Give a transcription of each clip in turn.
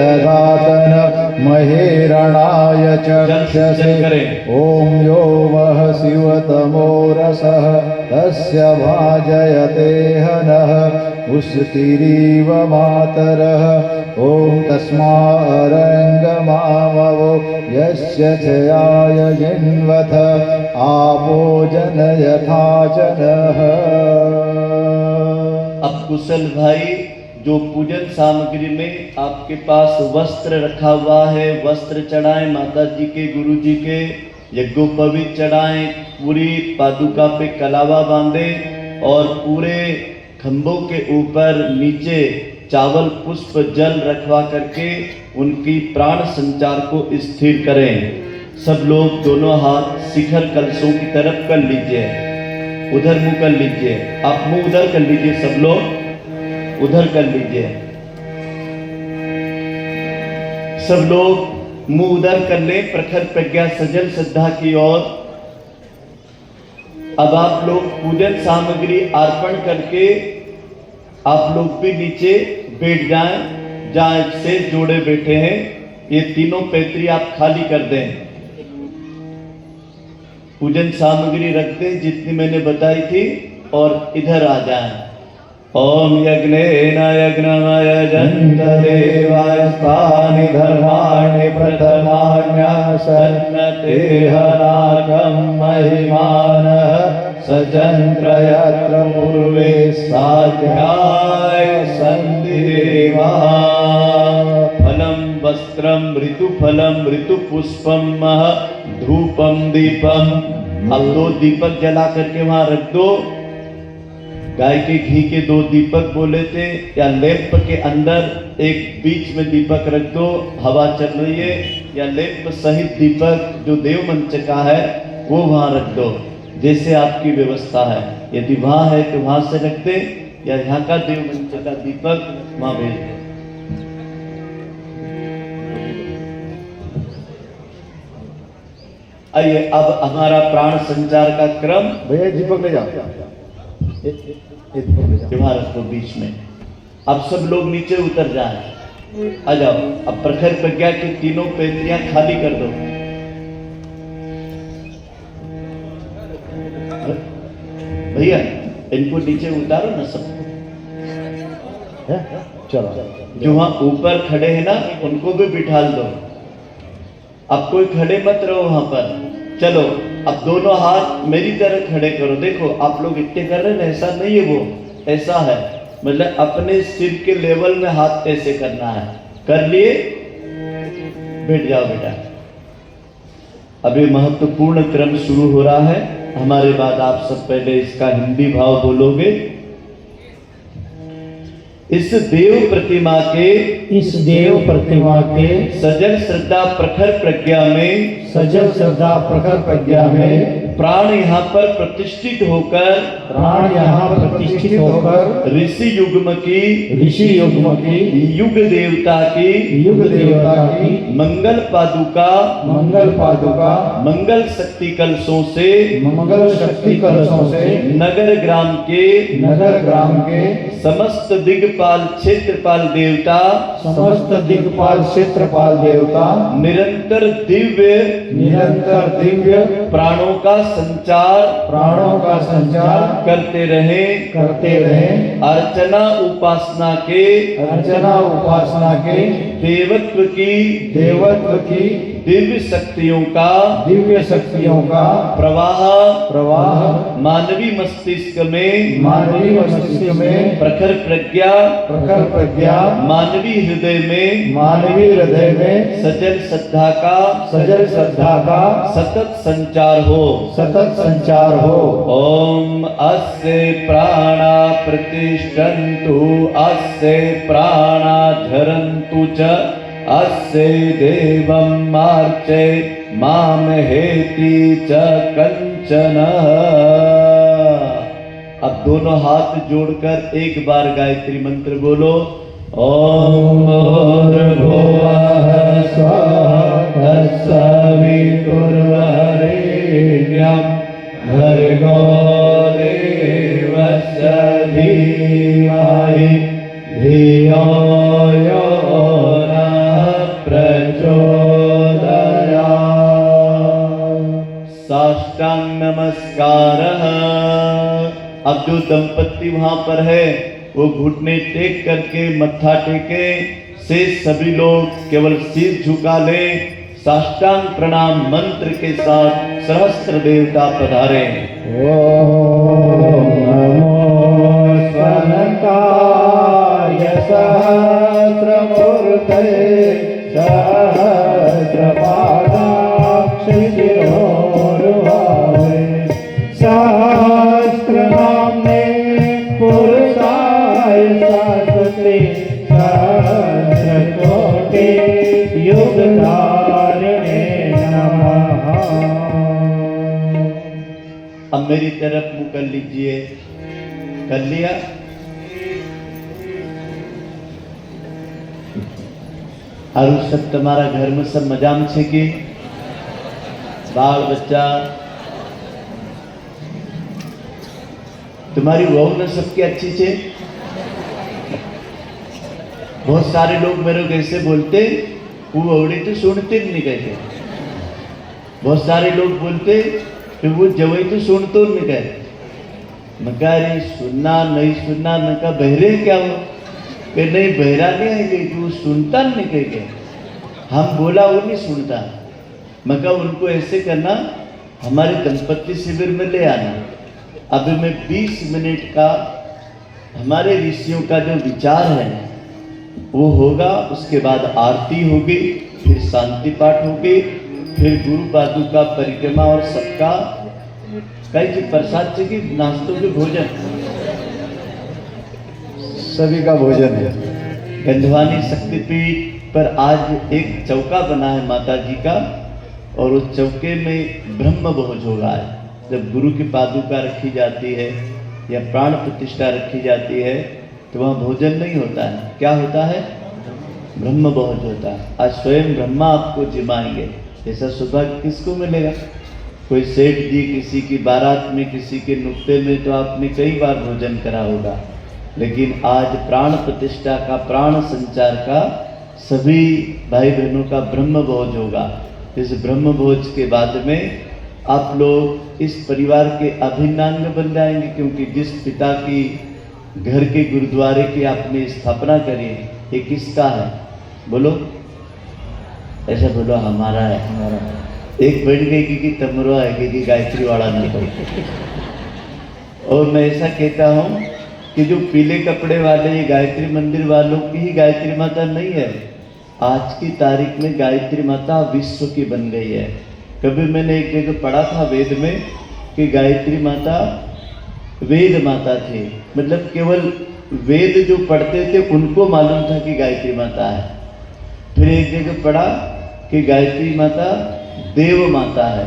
दधातन महेरणाय चक्षसे। ॐ यो वः शिवतमो रसः तस्य भाजयते हनः उस्तिरीव मातरः। ॐ तस्मारङ्गमावो यस्य चयाय जिन्वथ आपो जनयथा जनः। अब कुशल भाई, जो पूजन सामग्री में आपके पास वस्त्र रखा हुआ है, वस्त्र चढ़ाएं माता जी के, गुरु जी के, यज्ञोपवीत चढ़ाएं, पूरी पादुका पे कलावा बांधे और पूरे खंभों के ऊपर नीचे चावल पुष्प जल रखवा करके उनकी प्राण संचार को स्थिर करें। सब लोग दोनों हाथ शिखर कलशों की तरफ कर लीजिए, उधर मुंह कर लीजिए, आप मुंह उधर कर लीजिए, सब लोग उधर कर लीजिए, सब लोग मुंह उधर कर ले, प्रखर प्रज्ञा सजल श्रद्धा की ओर। अब आप लोग पूजन सामग्री अर्पण करके आप लोग भी नीचे बैठ जाएं, जहां से जोड़े बैठे हैं। ये तीनों पैतरी आप खाली कर दें, पूजन सामग्री रख दें जितनी मैंने बताई थी, और इधर आ जाएं। ओम यज्ञेन यज्ञमयजन्त देवाय स्थानि धर्माणि प्रथमान्यासन्नते हनाकं महिमानः सचन्द्र यत्र पूर्वे साध्याय सन्ति देवा। फलं वस्त्रं ऋतुफलं ऋतुपुष्पं धूपं दीपम। अब 2 दीपक जला करके वहां रख दो। गाय के घी के 2 दीपक बोले थे, या लेप के अंदर एक बीच में दीपक रख दो, हवा चल रही है, या लेप सहित दीपक जो देव मंच का है वो वहां रख दो, जैसे आपकी व्यवस्था है। यदि वहां है तो वहां से रख दे, या यहाँ का देव मंच का दीपक वहां भेज दे। आइए अब हमारा प्राण संचार का क्रम। भैया दीपक ले जाओ, त्योहार को बीच में। अब सब लोग नीचे उतर जाएं, आ जाओ। अब प्रखर प्रज्ञा की तीनों पैतरियां खाली कर दो। भैया इनको नीचे उतारो ना सब, चलो। जो वहां ऊपर खड़े हैं ना उनको भी बिठाल दो। अब कोई खड़े मत रहो वहां पर, चलो। अब दोनों हाथ मेरी तरह खड़े करो। देखो आप लोग इतने कर रहे हैं ना, ऐसा नहीं है, वो ऐसा है, मतलब अपने सिर के लेवल में हाथ ऐसे करना है। कर लिए, बैठ जाओ बेटा। अभी महत्वपूर्ण क्रम शुरू हो रहा है। हमारे बाद आप सब पहले इसका हिंदी भाव बोलोगे। इस देव प्रतिमा के सजल श्रद्धा प्रखर प्रज्ञा में प्राण यहाँ पर प्रतिष्ठित होकर ऋषि युग्म की युग देवता की मंगल पादुका मंगल शक्ति कलशों से नगर ग्राम के समस्त दिग्पाल क्षेत्रपाल देवता निरंतर दिव्य प्राणों का संचार करते रहे। अर्चना उपासना के देवत्व की दिव्य शक्तियों का प्रवाह मानवी मस्तिष्क में प्रखर प्रज्ञा मानवी हृदय में सजल श्रद्धा का सतत संचार हो। ओम अस्य प्राणा प्रतिष्ठन्तु अस्य प्राणा धरन्तु च अस्य देवं मार्चय मामहेति च कंचन। अब दोनों हाथ जोड़कर एक बार गायत्री मंत्र बोलो। ओम भूर्भुवः स्वः तत्सवितुर्वरेण्यं भर्गो देवस्य धीमहि धियो यो नः अब जो दंपत्ति वहां पर है वो घुटने टेक करके मत्था टेके से सभी लोग केवल सिर झुका ले, साष्टांग प्रणाम मंत्र के साथ सहस्त्र देवता पधारे। ओम नमो स्वनकाय सहस्रमूर्तये सहस्रपादाक्ष शिरोरुहावे सहस्रनाम्ने पुरुषाय शाश्वते सहस्रकोटि युगधारिणे नमः। अब मेरी तरफ मुंह कर लीजिए। कर लिया? और सब तुम्हारा घर में सब मजाम छे कि बाल बच्चा तुम्हारी वहू न सबकी अच्छी छे। बहुत सारे लोग मेरे को ऐसे बोलते वो वहूड़ी तो सुनते नहीं कहते। बहुत सारे लोग बोलते कि वो जवाई तो सुनते नहीं कहते। मैं कहा अरे सुनना नहीं सुनना, मैं कहा बहरे क्या हो कि नहीं बहरा नहीं है कि तू सुनता नहीं कह के हम बोला वो नहीं सुनता। मैं कहा उनको ऐसे करना हमारे दंपत्ति शिविर में ले आना। अभी मैं 20 मिनट का हमारे ऋषियों का जो विचार है वो होगा, उसके बाद आरती होगी, फिर शांति पाठ होगी, फिर गुरु पादुका परिक्रमा और सबका कई जी प्रसाद से की नाश्तों के भोजन सभी का भोजन है। गंधवानी शक्तिपीठ पर आज एक चौका बना है माता जी का, और उस चौके में ब्रह्म भोज होगा। जब गुरु की पादुका रखी जाती है या प्राण प्रतिष्ठा रखी जाती है तो वहाँ भोजन नहीं होता है। क्या होता है? ब्रह्म भोज होता है। आज स्वयं ब्रह्मा आपको जिमाएंगे। ऐसा सौभाग्य किसको मिलेगा? कोई सेठ जी किसी की बारात में, किसी के नुक्ते में तो आपने कई बार भोजन करा होगा, लेकिन आज प्राण प्रतिष्ठा का, प्राण संचार का सभी भाई बहनों का ब्रह्म भोज होगा। इस ब्रह्म भोज के बाद में आप लोग इस परिवार के अभिन्न अंग बन जाएंगे, क्योंकि जिस पिता की घर के गुरुद्वारे की आपने स्थापना करी ये किसका है? बोलो, ऐसा बोलो हमारा है। हमारा एक बैठ गई कि तमरो है कि गायत्री वाला नहीं हो। और मैं ऐसा कहता हूँ कि जो पीले कपड़े वाले ये गायत्री मंदिर वालों की ही गायत्री माता नहीं है। आज की तारीख में गायत्री माता विश्व की बन गई है। कभी मैंने एक जगह पढ़ा था वेद में कि गायत्री माता वेद माता थी, मतलब केवल वेद जो पढ़ते थे उनको मालूम था कि गायत्री माता है। फिर एक जगह पढ़ा कि गायत्री माता देव माता है।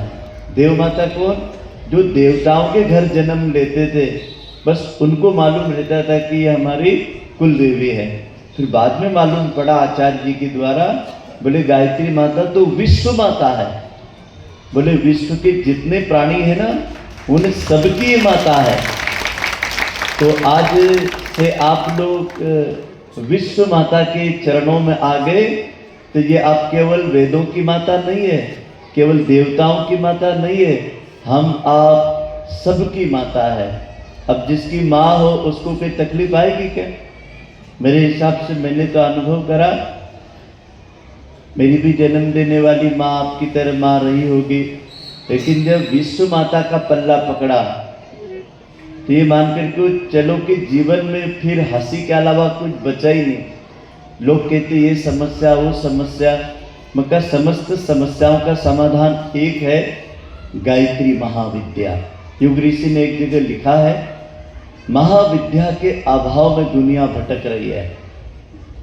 देव माता कौन? जो देवताओं के घर जन्म लेते थे, बस उनको मालूम रहता था कि ये हमारी कुल देवी है। फिर बाद में मालूम पड़ा आचार्य जी के द्वारा, बोले गायत्री माता तो विश्व माता है। बोले विश्व के जितने प्राणी है ना उन सबकी ये माता है। तो आज से आप लोग विश्व माता के चरणों में आ गए, तो ये आप केवल वेदों की माता नहीं है, केवल देवताओं की माता नहीं है, हम आप सबकी माता है। अब जिसकी माँ हो उसको कोई तकलीफ आएगी क्या? मेरे हिसाब से मैंने तो अनुभव करा, मेरी भी जन्म देने वाली माँ आपकी तरह माँ रही होगी, लेकिन जब विश्व माता का पल्ला पकड़ा तो ये मान करके चलो कि जीवन में फिर हंसी के अलावा कुछ बचा ही नहीं। लोग कहते ये समस्या वो समस्या, मगर समस्त समस्याओं का समाधान एक है, गायत्री महाविद्या। युग ऋषि ने एक जगह लिखा है, महाविद्या के अभाव में दुनिया भटक रही है।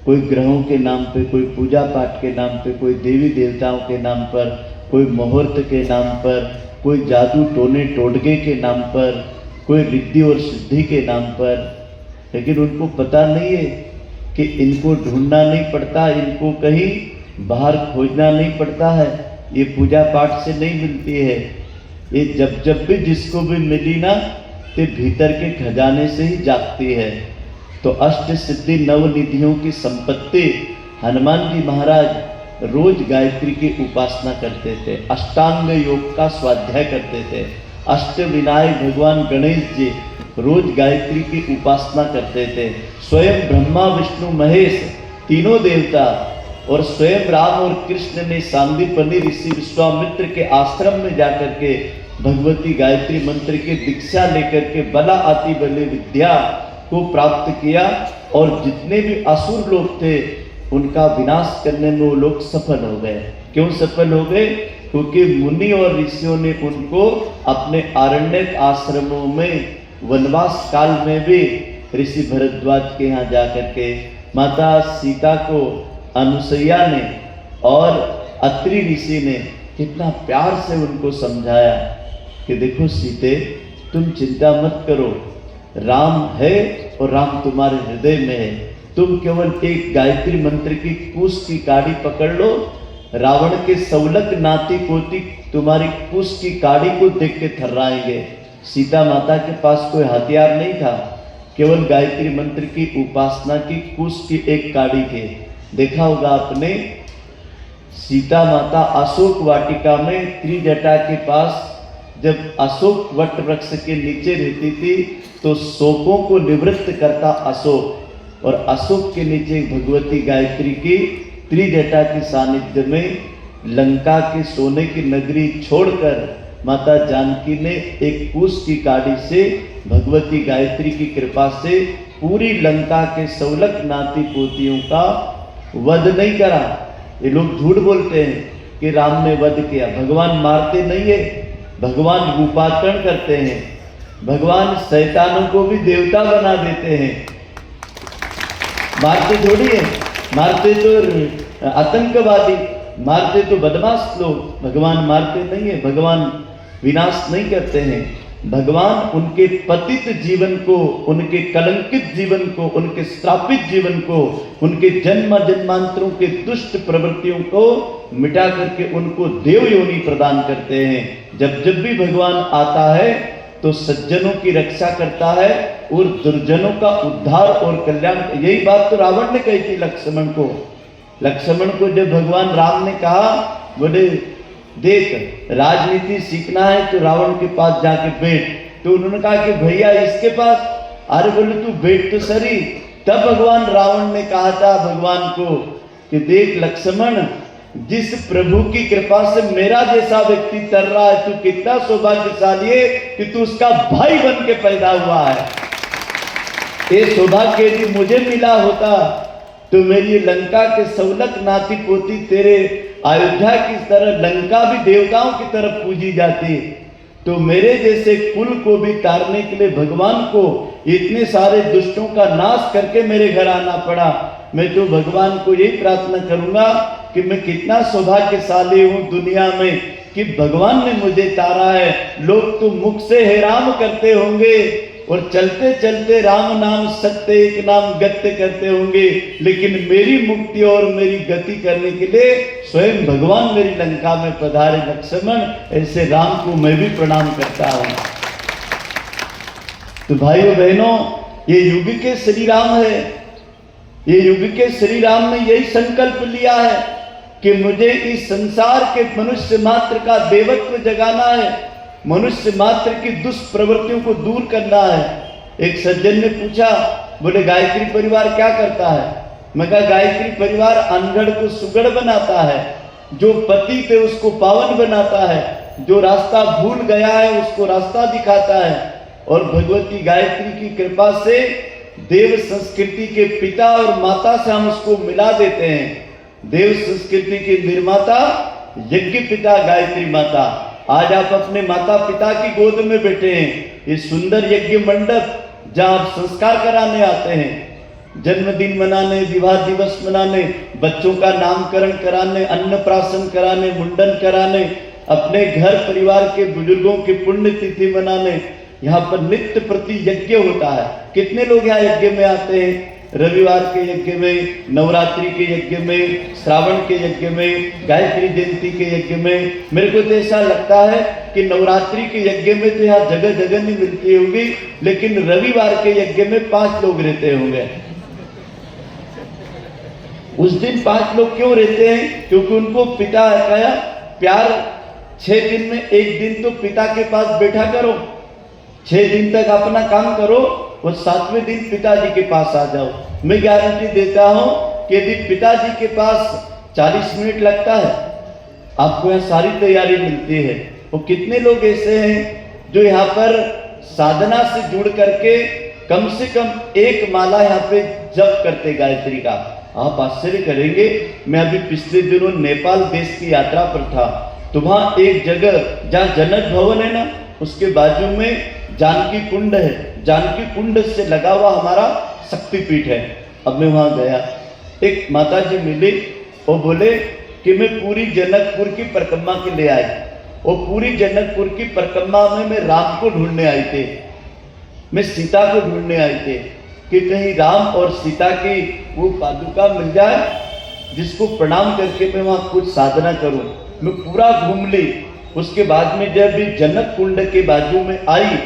कोई ग्रहों के नाम पे, कोई पूजा पाठ के नाम पे, कोई देवी देवताओं के नाम पर, कोई मुहूर्त के नाम पर, कोई जादू टोने टोटके के नाम पर, कोई रिद्धि और सिद्धि के नाम पर, लेकिन उनको पता नहीं है कि इनको ढूंढना नहीं पड़ता, इनको कहीं बाहर खोजना नहीं पड़ता है, ये पूजा पाठ से नहीं मिलती है। ये जब भी जिसको भी मिली ना तो भीतर के खजाने से ही जागती है। तो अष्ट सिद्धि नव निधियों की संपत्ति हनुमान जी महाराज रोज गायत्री की उपासना करते थे, अष्टांग योग का स्वाध्याय करते थे। अष्ट विनायक भगवान गणेश जी रोज गायत्री की उपासना करते थे। स्वयं ब्रह्मा विष्णु महेश तीनों देवता और स्वयं राम और कृष्ण ने सांदीपनि ऋषि विश्वामित्र के आश्रम में जाकर के भगवती गायत्री मंत्र की दीक्षा लेकर के बला आती बली विद्या को प्राप्त किया और जितने भी असुर लोग थे उनका विनाश करने में वो लोग सफल हो गए। क्यों सफल हो गए? क्योंकि मुनि और ऋषियों ने उनको अपने आरण्यक आश्रमों में वनवास काल में भी ऋषि भरद्वाज के यहाँ जाकर के माता सीता को अनुसैया ने और अत्रि ऋषि ने कितना प्यार से उनको समझाया कि देखो सीते, तुम चिंता मत करो, राम है और राम तुम्हारे हृदय में है। तुम केवल एक गायत्री मंत्र की कुश की काड़ी पकड़ लो, रावण के सौलक नाती पोती तुम्हारी कुश की काड़ी को देख के थर्राएंगे। सीता माता के पास कोई हथियार नहीं था, केवल गायत्री मंत्र की उपासना की कुश की एक काड़ी थी। देखा होगा आपने, सीता माता अशोक वाटिका में त्रिजटा के पास जब अशोक वट वृक्ष के नीचे रहती थी तो शोकों को निवृत्त करता अशोक, और अशोक के नीचे भगवती गायत्री की त्रिजटा के सानिध्य में लंका के सोने की नगरी छोड़कर माता जानकी ने एक कुश की काड़ी से भगवती गायत्री की कृपा से पूरी लंका के सौलक नाती पोतियों का वध नहीं करा। ये लोग झूठ बोलते हैं कि राम ने वध किया। भगवान मारते नहीं है, भगवान रूपांतरण करते हैं। भगवान शैतानों को भी देवता बना देते हैं, मारते थोड़ी है। मारते तो आतंकवादी, मारते तो बदमाश लोग, भगवान मारते नहीं है। भगवान विनाश नहीं करते हैं। भगवान उनके पतित जीवन को, उनके कलंकित जीवन को, उनके श्रापित जीवन को, उनके जन्म जन्मांतरों के दुष्ट प्रवृत्तियों को मिटा करके उनको देव योनि प्रदान करते हैं। जब जब भी भगवान आता है तो सज्जनों की रक्षा करता है और दुर्जनों का उद्धार और कल्याण। यही बात तो रावण ने कही थी लक्ष्मण को। लक्ष्मण को जब भगवान राम ने कहा, बोले देख राजनीति सीखना है तो रावण के पास जाके बैठ, तो उन्होंने कहा कि भैया इसके पास, अरे बोले तू बैठ तो सही। तब भगवान रावण ने कहा था भगवान को कि देख लक्ष्मण, जिस प्रभु की कृपा से मेरा जैसा व्यक्ति तर रहा है, तू कितना सौभाग्यशाली है कि तू उसका भाई बन के पैदा हुआ है। ये सौभाग्य यदि मुझे मिला होता तो मेरी लंका के सौलक नाती पोती तेरे अयोध्या की तरह लंका भी देवताओं की तरफ पूजी जाती। तो मेरे जैसे कुल को भी तारने के लिए भगवान को इतने सारे दुष्टों का नाश करके मेरे घर आना पड़ा। मैं तो भगवान को यही प्रार्थना करूंगा कि मैं कितना सौभाग्यशाली हूं दुनिया में कि भगवान ने मुझे तारा है। लोग तो मुख से हे राम करते होंगे और चलते चलते राम नाम सत्य एक नाम गत्य करते होंगे, लेकिन मेरी मुक्ति और मेरी गति करने के लिए स्वयं भगवान मेरी लंका में पधारे लक्ष्मण। ऐसे राम को मैं भी प्रणाम करता हूं। तो भाइयों बहनों, ये युग के श्री राम है। ये युग के श्री राम ने यही संकल्प लिया है कि मुझे इस संसार के मनुष्य मात्र का देवत्व जगाना है, मनुष्य मात्र की दुष्प्रवृत्तियों को दूर करना है। एक सज्जन ने पूछा, बोले गायत्री परिवार क्या करता है? मैं कहा गायत्री परिवार अनगढ़ को सुगढ़ बनाता है, जो पति पे उसको पावन बनाता है, जो रास्ता भूल गया है उसको रास्ता दिखाता है। और भगवती गायत्री की कृपा से देव संस्कृति के पिता और माता से हम उसको मिला देते हैं। देव संस्कृति के निर्माता यज्ञ पिता गायत्री माता। आज आप अपने माता पिता की गोद में बैठे हैं। ये सुंदर यज्ञ मंडप जहां आप संस्कार कराने आते हैं, जन्मदिन मनाने, विवाह दिवस मनाने, बच्चों का नामकरण कराने, अन्नप्राशन कराने, मुंडन कराने, अपने घर परिवार के बुजुर्गों की पुण्यतिथि मनाने, यहाँ पर नित्य प्रति यज्ञ होता है। कितने लोग यहाँ यज्ञ में आते हैं? रविवार के यज्ञ में, नवरात्रि के यज्ञ में, श्रावण के यज्ञ में, गायत्री जयंती के यज्ञ में। मेरे को तो ऐसा लगता है कि नवरात्रि के यज्ञ में तो यहाँ जगह जगह नहीं मिलती होगी, लेकिन रविवार के यज्ञ में 5 लोग रहते होंगे। उस दिन 5 लोग क्यों रहते हैं? क्योंकि उनको पिता का प्यार 6 दिन में 1 दिन तो पिता के पास बैठा करो। 6 दिन तक अपना काम करो और 7वें दिन पिताजी के पास आ जाओ। मैं गारंटी देता हूं कि यदि पिताजी के पास 40 मिनट लगता है, आपको यहाँ सारी तैयारी मिलती है। वो कितने लोग ऐसे हैं जो यहाँ पर साधना से जुड़ करके कम से कम एक माला यहाँ पे जप करते गायत्री का। आप आश्चर्य करेंगे, मैं अभी पिछले दिनों नेपाल देश की यात्रा पर था, तो वहाँ एक जगह जहाँ जनक भवन है ना, उसके बाजू में जानकी कुंड है। जानकी कुंड से लगा हुआ हमारा शक्तिपीठ है। अब मैं वहाँ गया, एक माता जी मिली, वो बोले कि मैं पूरी जनकपुर की परिक्रमा के लिए आई। वो पूरी जनकपुर की परिक्रमा में मैं राम को ढूंढने आई थे, मैं सीता को ढूंढने आई थे कि कहीं राम और सीता की वो पादुका मिल जाए जिसको प्रणाम करके मैं वहाँ कुछ साधना करूँ। मैं पूरा घूम ली। उसके बाद में जब भी जनक कुंड के बाजू में आई,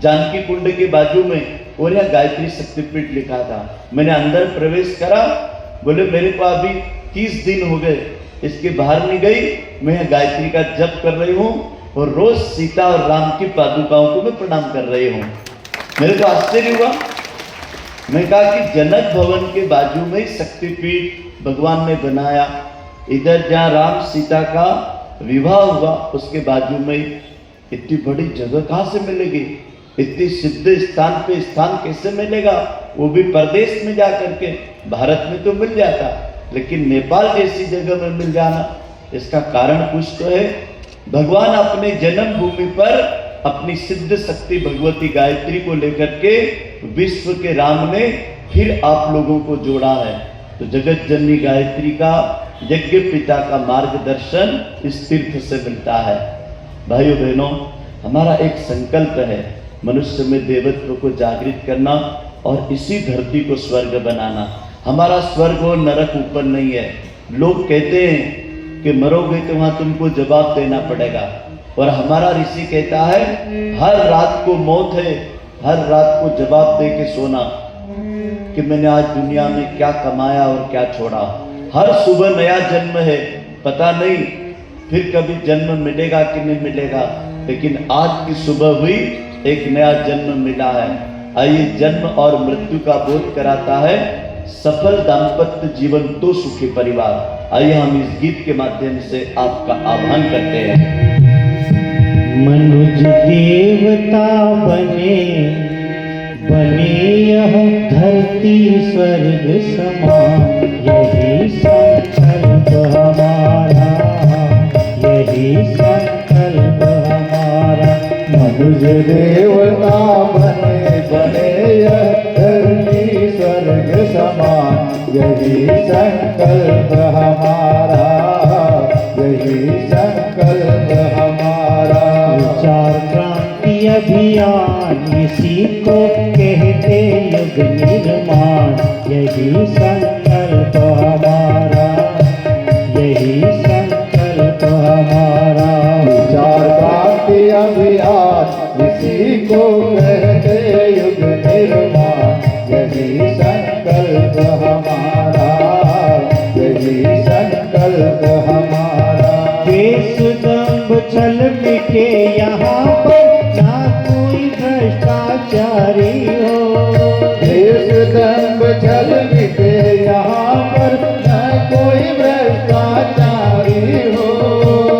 जानकी कुंड के बाजू में, और यहाँ गायत्री शक्तिपीठ लिखा था। मैंने अंदर प्रवेश करा, बोले मेरे को अभी 30 दिन हो गए इसके बाहर नहीं गई, मैं यहाँ गायत्री का जप कर रही हूँ और रोज सीता और राम की पादुकाओं को मैं प्रणाम कर रही हूँ। मेरे को आश्चर्य हुआ। मैं कहा कि जनक भवन के बाजू में शक्तिपीठ भगवान ने बनाया। इधर जहाँ राम सीता का विवाह हुआ उसके बाजू में इतनी बड़ी जगह कहाँ से मिलेगी? इतनी सिद्ध स्थान पे स्थान कैसे मिलेगा? वो भी प्रदेश में जा करके। भारत में तो मिल जाता, लेकिन नेपाल जैसी जगह में मिल जाना, इसका कारण कुछ तो है। भगवान अपने जन्म भूमि पर अपनी सिद्ध शक्ति भगवती गायत्री को लेकर के विश्व के राम ने फिर आप लोगों को जोड़ा है। तो जगत जननी गायत्री का, यज्ञ पिता का मार्गदर्शन इस तीर्थ से मिलता है। भाइयों बहनों, हमारा एक संकल्प है मनुष्य में देवत्व को जागृत करना और इसी धरती को स्वर्ग बनाना। हमारा स्वर्ग और नरक ऊपर नहीं है। लोग कहते हैं कि मरोगे तो वहां तुमको जवाब देना पड़ेगा, और हमारा ऋषि कहता है हर रात को मौत है, हर रात को जवाब दे के सोना कि मैंने आज दुनिया में क्या कमाया और क्या छोड़ा। हर सुबह नया जन्म है, पता नहीं फिर कभी जन्म मिलेगा कि नहीं मिलेगा, लेकिन आज की सुबह हुई, एक नया जन्म मिला है। आइए, जन्म और मृत्यु का बोध कराता है सफल दाम्पत्य जीवन तो सुखी परिवार। आइए हम इस गीत के माध्यम से आपका आह्वान करते हैं। मनुज देवता बने बने यह धरती स्वर्ग समान, यही संकल्प हमारा, यही संकल्प हमारा। मनुज देवता बने बने यह धरती स्वर्ग समान, यही संकल्प हमारा, यही संकल्प हमारा। विचार क्रांति अभियान इसी को कहते युग निर्माण, यही संकल्प हमारा, यही संकल्प हमारा। विचार क्रांति अभियान इसी को कहते युग निर्माण, यही संकल्प हमारा, यही संकल्प हमारा। देश दंभ छल मिटे यहाँ पर, ना कोई भ्रष्टाचारी हो। देश दंभ छल मिटे यहाँ पर, ना कोई भ्रष्टाचारी हो।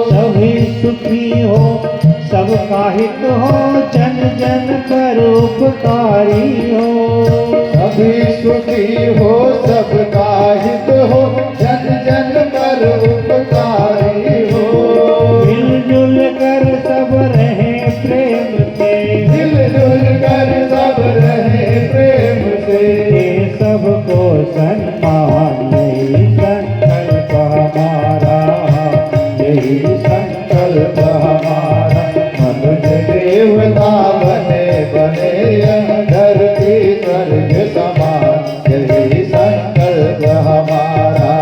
सभी सुखी हो, सबका हित हो, जन जन पर उपकारी हो। सभी सुखी हो, सबका हित हो, जन जन पर उपकारी हो। मिलजुल कर सब रहे प्रेम से, मिलजुल कर सब रहे प्रेम से। सबको सम्मान, यही संकल्प हमारा, यही संकल्प हमारा। मनुज देवता बने बने यह धरती स्वर्ग समान, यही संकल्प हमारा,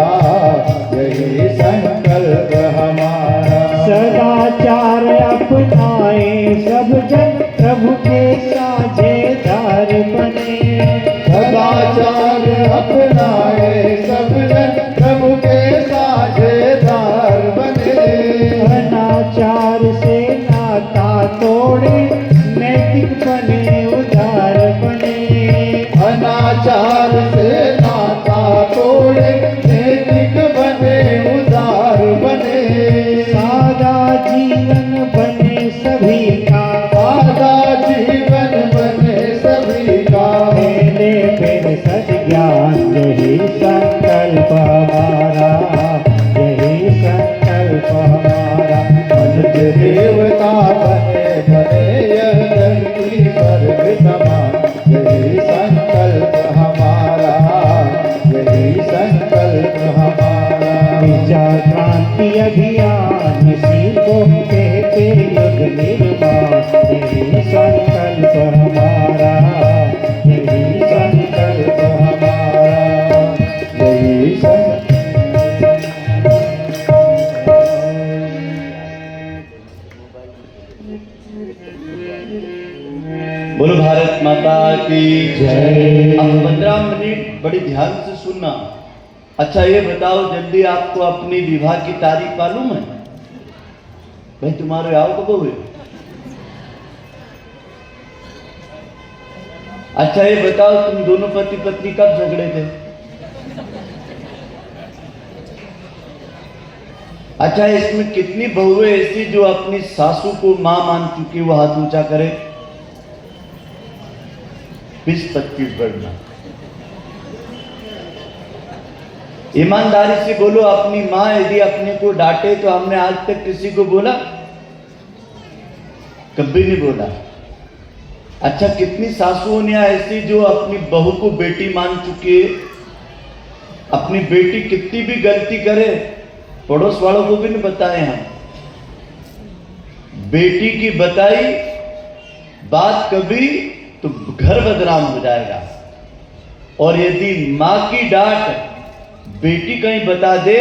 यही संकल्प हमारा। सदाचार अपनाए सब जन, प्रभु के साझेदार बने। सदाचार अपनाए सब जन, प्रभु के साझेदार बने। अनाचार से नाता तोड़े, नैतिक बने क्रांति अभियान, इसी को कहते युग निर्माण। यही संकल्प हमारा, यही संकल्प हमारा, यही बोलो भारत माता की जय। अब 15 मिनट बड़े ध्यान से सुनना। अच्छा ये बताओ, जल्दी आपको अपनी विवाह की तारीख मालूम है? भाई तुम्हारे आओ कब हुए? अच्छा ये बताओ, तुम दोनों पति पत्नी कब झगड़े थे? अच्छा इसमें कितनी बहुएं ऐसी जो अपनी सासू को मां मान चुकी, वो हाथ ऊंचा करे। 20-25 बढ़ना। ईमानदारी से बोलो, अपनी माँ यदि अपने को डांटे तो हमने आज तक किसी को बोला? कभी नहीं बोला। अच्छा कितनी सासुओं ने ऐसी जो अपनी बहू को बेटी मान चुकी है? अपनी बेटी कितनी भी गलती करे पड़ोस वालों को भी नहीं बताए हम। बेटी की बताई बात कभी तो घर बदनाम हो जाएगा। और यदि माँ की डांट बेटी कहीं बता दे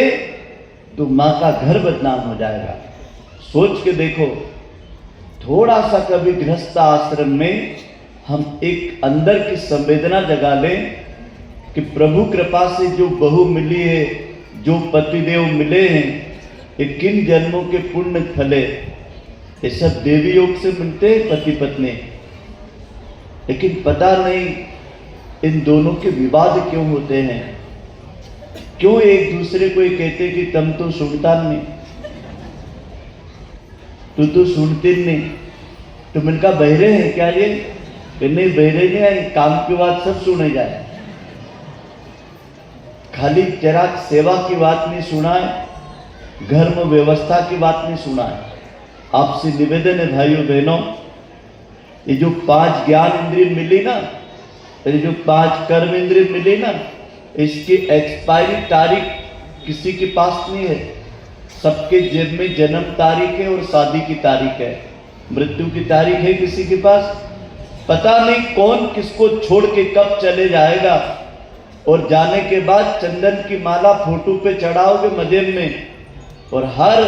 तो माँ का घर बदनाम हो जाएगा। सोच के देखो, थोड़ा सा कभी गृहस्थ आश्रम में हम एक अंदर की संवेदना जगा लें कि प्रभु कृपा से जो बहू मिली है, जो पतिदेव मिले हैं, ये किन जन्मों के पुण्य फले। ये सब देवी योग से मिलते हैं पति पत्नी, लेकिन पता नहीं इन दोनों के विवाद क्यों होते हैं। क्यों एक दूसरे को ये कहते कि तुम तो सुनता नहीं, तू तो सुनते नहीं। तुम इनका बहरे हैं क्या? ये नहीं बहरे नहीं है, काम की बात सब सुने जाए, खाली जरा सेवा की बात नहीं सुना है, घर में व्यवस्था की बात नहीं सुना है। आपसे निवेदन है भाइयों बहनों, ये जो 5 ज्ञान इंद्रिय मिली ना, ये जो 5 कर्म इंद्रिय मिली ना, इसकी एक्सपायरी तारीख किसी के पास नहीं है। सबके जेब में जन्म तारीख है और शादी की तारीख है, मृत्यु की तारीख है किसी के पास। पता नहीं कौन किसको छोड़ के कब चले जाएगा। और जाने के बाद चंदन की माला फोटो पे चढ़ाओगे मजे में, और हर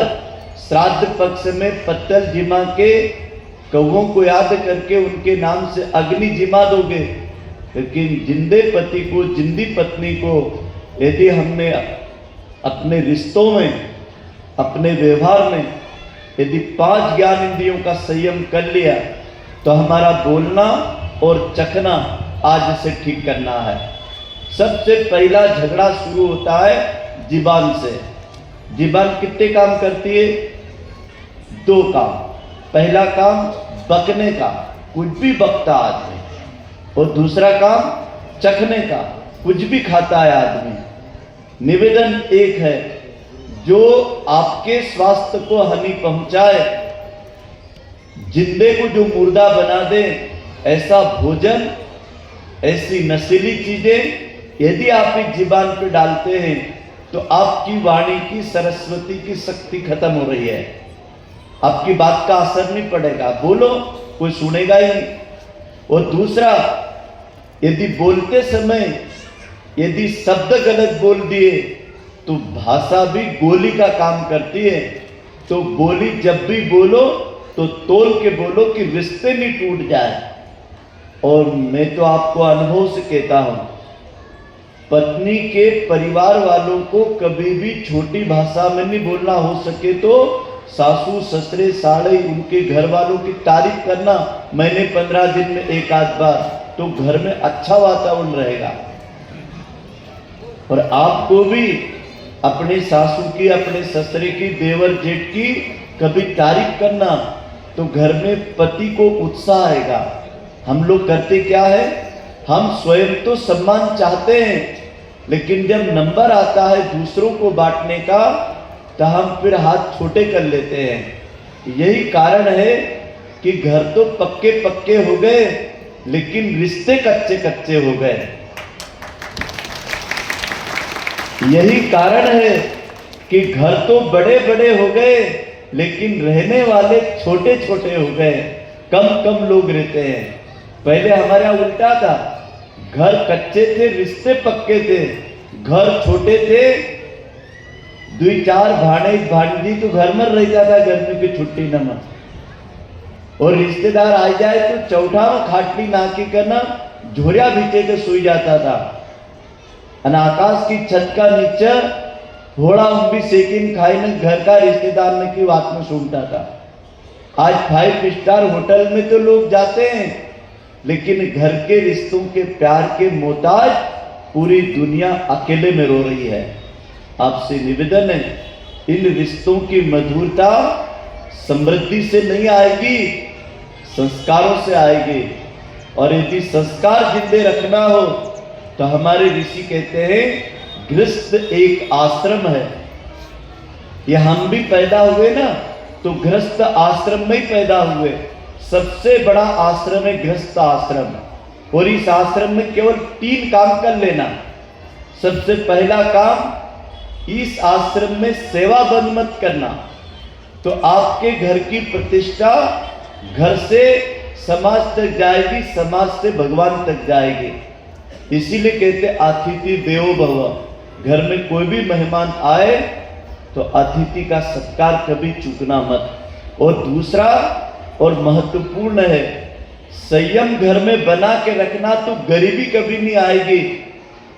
श्राद्ध पक्ष में पत्तल जिमा के कौवों को याद करके उनके नाम से अग्नि जिमा दोगे। लेकिन जिंदे पति को, जिंदी पत्नी को यदि हमने अपने रिश्तों में, अपने व्यवहार में यदि 5 ज्ञान इंद्रियों का संयम कर लिया तो हमारा बोलना और चखना आज से ठीक करना है। सबसे पहला झगड़ा शुरू होता है जीबान से। जीबान कितने काम करती है? 2 काम। पहला काम बकने का, कुछ भी बकता आदमी, और दूसरा काम चखने का, कुछ भी खाता है आदमी। निवेदन एक है, जो आपके स्वास्थ्य को हानि पहुंचाए, जिंदे को जो मुर्दा बना दे, ऐसा भोजन, ऐसी नशीली चीजें यदि आप इस जीबान पे डालते हैं तो आपकी वाणी की, सरस्वती की शक्ति खत्म हो रही है। आपकी बात का असर नहीं पड़ेगा, बोलो कोई सुनेगा ही नहीं। और दूसरा, यदि बोलते समय यदि शब्द गलत बोल दिए तो भाषा भी गोली का काम करती है। तो बोली जब भी बोलो तो तोल के बोलो कि रिश्ते नहीं टूट जाए। और मैं तो आपको अनुभव से कहता हूं, पत्नी के परिवार वालों को कभी भी छोटी भाषा में नहीं बोलना, हो सके तो सासू ससुरे साड़े उनके घर वालों की तारीफ करना महीने 15 दिन में एक आध बार, तो घर में अच्छा वातावरण रहेगा। और आपको भी अपने सासू की, अपने ससुरे की, देवर जेठ की कभी तारीफ करना, तो घर में पति को उत्साह आएगा। हम लोग करते क्या है, हम स्वयं तो सम्मान चाहते हैं, लेकिन जब नंबर आता है दूसरों को बांटने का तो हम फिर हाथ छोटे कर लेते हैं। यही कारण है कि घर तो पक्के पक्के हो गए लेकिन रिश्ते कच्चे कच्चे हो गए। यही कारण है कि घर तो बड़े बड़े हो गए लेकिन रहने वाले छोटे छोटे हो गए, कम कम लोग रहते हैं। पहले हमारे यहाँ उल्टा था, घर कच्चे थे, रिश्ते पक्के थे, घर छोटे थे, 2-4 भाणे भांजी तो घर में रहता था गर्मी की छुट्टी नमा, और रिश्तेदार आ जाए तो चौथा में खाटली नाकी करना झोरिया बीचे के सोई जाता था। और आकाश की छत का नीचे थोड़ा भी सेकिन खाई न घर का रिश्तेदार ने की बात में सुनता था। आज 5 स्टार होटल में तो लोग जाते हैं, लेकिन घर के रिश्तों के प्यार के मोहताज पूरी दुनिया अकेले में रो रही है। आपसे निवेदन है, इन रिश्तों की मधुरता समृद्धि से नहीं आएगी, संस्कारों से आएगी। और यदि संस्कार जिंदे रखना हो तो हमारे ऋषि कहते हैं गृहस्थ एक आश्रम है। ये हम भी पैदा हुए ना तो गृहस्थ आश्रम में ही पैदा हुए। सबसे बड़ा आश्रम है गृहस्थ आश्रम, और इस आश्रम में केवल 3 काम कर लेना। सबसे पहला काम, इस आश्रम में सेवा बंद मत करना, तो आपके घर की प्रतिष्ठा घर से समाज तक जाएगी, समाज से भगवान तक जाएगी। इसीलिए कहते अतिथि देवो भव, घर में कोई भी मेहमान आए तो अतिथि का सत्कार कभी चूकना मत। और दूसरा और महत्वपूर्ण है, संयम घर में बना के रखना, तो गरीबी कभी नहीं आएगी।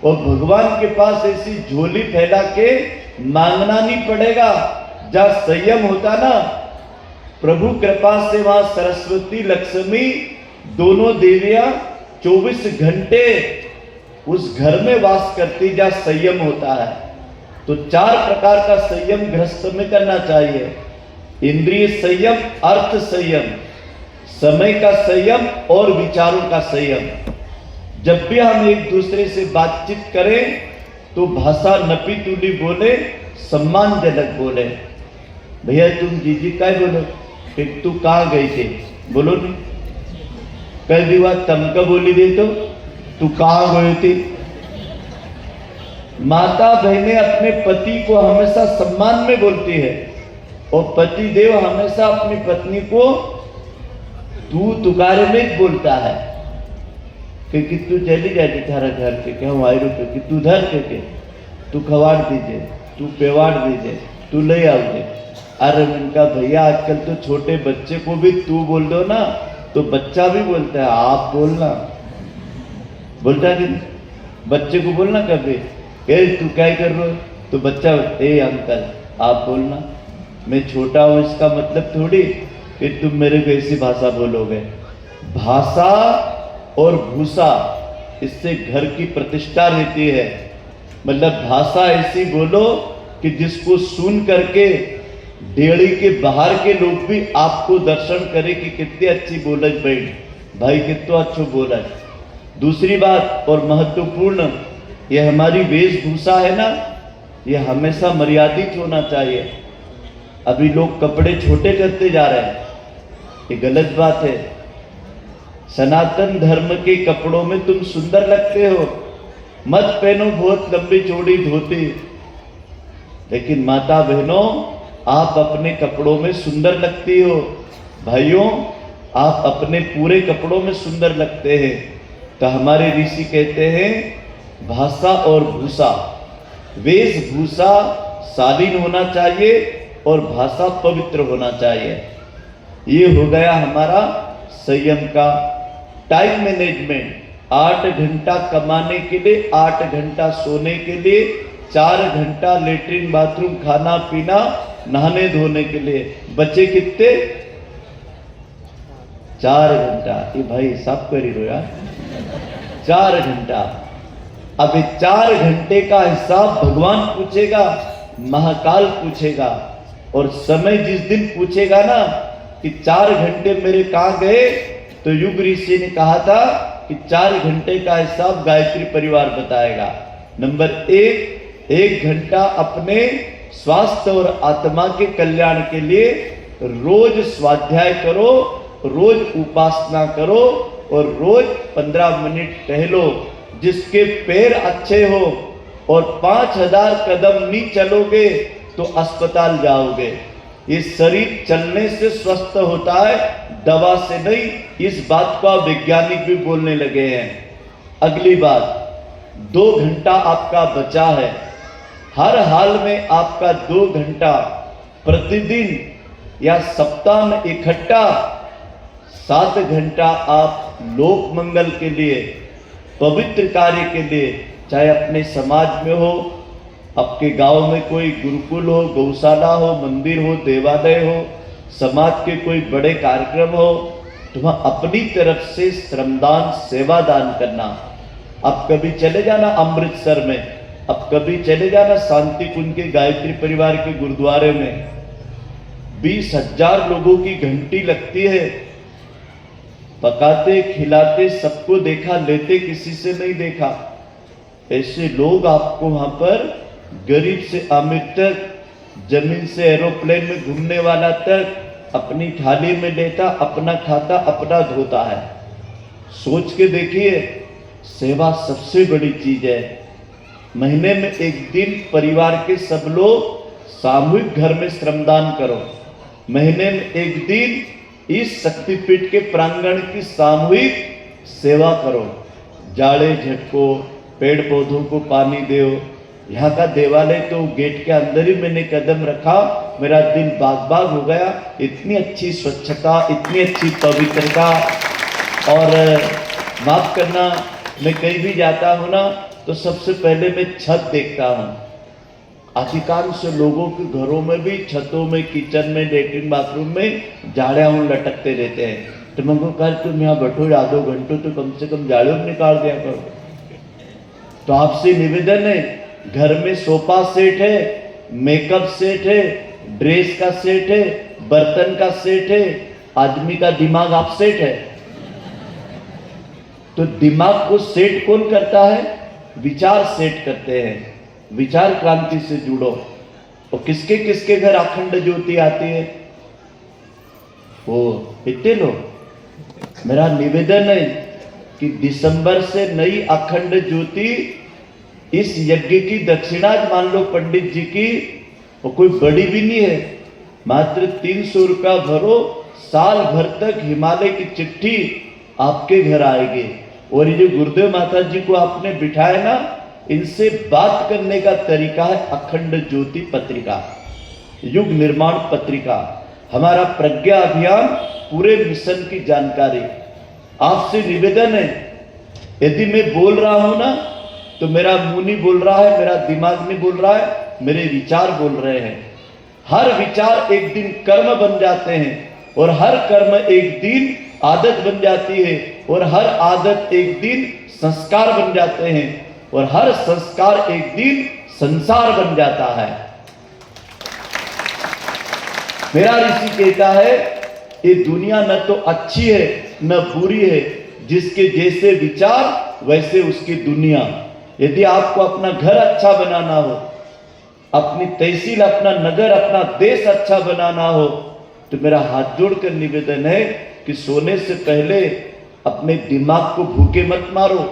और भगवान के पास ऐसी झोली फैला के मांगना नहीं पड़ेगा। जहाँ संयम होता ना, प्रभु कृपा से वहां सरस्वती लक्ष्मी दोनों देवियां 24 घंटे उस घर में वास करती जहाँ संयम होता है। तो 4 प्रकार का संयम गृहस्थ में करना चाहिए। इंद्रिय संयम, अर्थ संयम, समय का संयम और विचारों का संयम। जब भी हम एक दूसरे से बातचीत करें तो भाषा नपी तुली बोले, सम्मानजनक बोले। भैया तुम जीजी का बोलो कि तू कहाँ गई थे, बोलो नहीं। कल भी बात तमका बोली दे तो तू कहाँ गई थी। माता बहनें अपने पति को हमेशा सम्मान में बोलती है, और पति देव हमेशा अपनी पत्नी को तू तुकारे में बोलता है कि तू चली जाती थारा घर के क्या आई रुपये कि तू धर के तू खवाड़ दीजिए, तू पेवाड़ दीजिए, तू ले आओ दे। अरे उनका भैया आजकल तो छोटे बच्चे को भी तू बोल दो ना तो बच्चा भी बोलता है आप बोलना, बोलता है कि बच्चे को बोलना कभी तू क्या कर रहे हो, तो बच्चा ए अंकल आप बोलना। मैं छोटा हूं इसका मतलब थोड़ी कि तुम मेरे को ऐसी भाषा बोलोगे। भाषा और भूषा, इससे घर की प्रतिष्ठा रहती है। मतलब भाषा ऐसी बोलो कि जिसको सुन करके डेड़ी के बाहर के लोग भी आपको दर्शन करें कि कितनी अच्छी बोलज भाई कितना अच्छा बोला। दूसरी बात और महत्वपूर्ण, ये हमारी वेशभूषा है ना, ये हमेशा मर्यादित होना चाहिए। अभी लोग कपड़े छोटे करते जा रहे हैं, ये गलत बात है। सनातन धर्म के कपड़ों में तुम सुंदर लगते हो, मत पहनो बहुत लंबी चौड़ी धोती। लेकिन माता बहनों, आप अपने कपड़ों में सुंदर लगती हो। भाइयों, आप अपने पूरे कपड़ों में सुंदर लगते हैं। तो हमारे ऋषि कहते हैं भाषा और भूषा, वेशभूषा शालीन होना चाहिए और भाषा पवित्र होना चाहिए। ये हो गया हमारा संयम का। टाइम मैनेजमेंट, 8 घंटा कमाने के लिए, 8 घंटा सोने के लिए, 4 घंटा लेटरिन बाथरूम खाना पीना नहाने धोने के लिए, बचे कितने 4 घंटा। ये भाई हिसाब कर ही रो यार, 4 घंटा। अब 4 घंटे का हिसाब भगवान पूछेगा, महाकाल पूछेगा। और समय जिस दिन पूछेगा ना कि 4 घंटे मेरे कहाँ गए, तो युग ऋषि ने कहा था कि 4 घंटे का हिसाब गायत्री परिवार बताएगा। नंबर 1 घंटा अपने स्वास्थ्य और आत्मा के कल्याण के लिए रोज स्वाध्याय करो, रोज उपासना करो और रोज 15 मिनट टहलो। जिसके पैर अच्छे हो और 5000 कदम नहीं चलोगे, तो अस्पताल जाओगे। ये शरीर चलने से स्वस्थ होता है, दवा से नहीं। इस बात को वैज्ञानिक भी बोलने लगे हैं। अगली बात, 2 घंटा आपका बचा है। हर हाल में आपका 2 घंटा प्रतिदिन या सप्ताह में इकट्ठा 7 घंटा आप लोक मंगल के लिए, पवित्र कार्य के लिए, चाहे अपने समाज में हो, आपके गांव में कोई गुरुकुल हो, गौशाला हो, मंदिर हो, देवालय हो, समाज के कोई बड़े कार्यक्रम हो, तो वहां अपनी तरफ से श्रमदान, सेवादान करना। अब कभी चले जाना अमृतसर में, अब कभी चले जाना शांति कुंज के गायत्री परिवार के गुरुद्वारे में, 20,000 लोगों की घंटी लगती है। पकाते खिलाते सबको देखा, लेते किसी से नहीं देखा। ऐसे लोग आपको वहां पर गरीब से अमीर तक, जमीन से एरोप्लेन में घूमने वाला तक अपनी थाली में लेता, अपना खाता, अपना धोता है। सोच के देखिए, सेवा सबसे बड़ी चीज है। महीने में एक दिन परिवार के सब लोग सामूहिक घर में श्रमदान करो। महीने में एक दिन इस शक्तिपीठ के प्रांगण की सामूहिक सेवा करो। जाड़े झटको, पेड़ पौधों को पानी दो। यहाँ का देवालय तो गेट के अंदर ही मैंने कदम रखा, मेरा दिल बाग बाग हो गया। इतनी अच्छी स्वच्छता, इतनी अच्छी पवित्रता। और माफ करना, मैं कहीं भी जाता हूँ ना, तो सबसे पहले मैं छत देखता हूँ। अधिकांश लोगों के घरों में भी छतों में, किचन में, लेटरिन बाथरूम में झाड़ियाँ लटकते रहते हैं। तो मैं कहा तुम यहाँ बैठो आधो घंटों, तो कम से कम झाड़ियों में निकाल दिया करो। तो आपसे निवेदन है, घर में सोफा सेट है, मेकअप सेट है, ड्रेस का सेट है, बर्तन का सेट है, आदमी का दिमाग आप सेट है। तो दिमाग को सेट कौन करता है? विचार सेट करते हैं। विचार क्रांति से जुड़ो। और किसके किसके घर अखंड ज्योति आती है? वो इतने लोग। मेरा निवेदन है कि दिसंबर से नई अखंड ज्योति, इस यज्ञ की दक्षिणा मान लो पंडित जी की, वो कोई बड़ी भी नहीं है, मात्र 300 रुपया भरो, साल भर तक हिमालय की चिट्ठी आपके घर आएगी। और ये जो गुरुदेव माता जी को आपने बिठाया ना, इनसे बात करने का तरीका है अखंड ज्योति पत्रिका, युग निर्माण पत्रिका, हमारा प्रज्ञा अभियान, पूरे मिशन की जानकारी। आपसे निवेदन है, यदि मैं बोल रहा हूं ना, तो मेरा मुंह नहीं बोल रहा है, मेरा दिमाग नहीं बोल रहा है, मेरे विचार बोल रहे हैं। हर विचार एक दिन कर्म बन जाते हैं, और हर कर्म एक दिन आदत बन जाती है, और हर आदत एक दिन संस्कार बन जाते हैं, और हर संस्कार एक दिन संसार बन जाता है। मेरा ऋषि कहता है, ये दुनिया न तो अच्छी है न बुरी है, जिसके जैसे विचार वैसे उसकी दुनिया। यदि आपको अपना घर अच्छा बनाना हो, अपनी तहसील, अपना नगर, अपना देश अच्छा बनाना हो, तो मेरा हाथ जोड़कर निवेदन है कि सोने से पहले अपने दिमाग को भूखे मत मारो।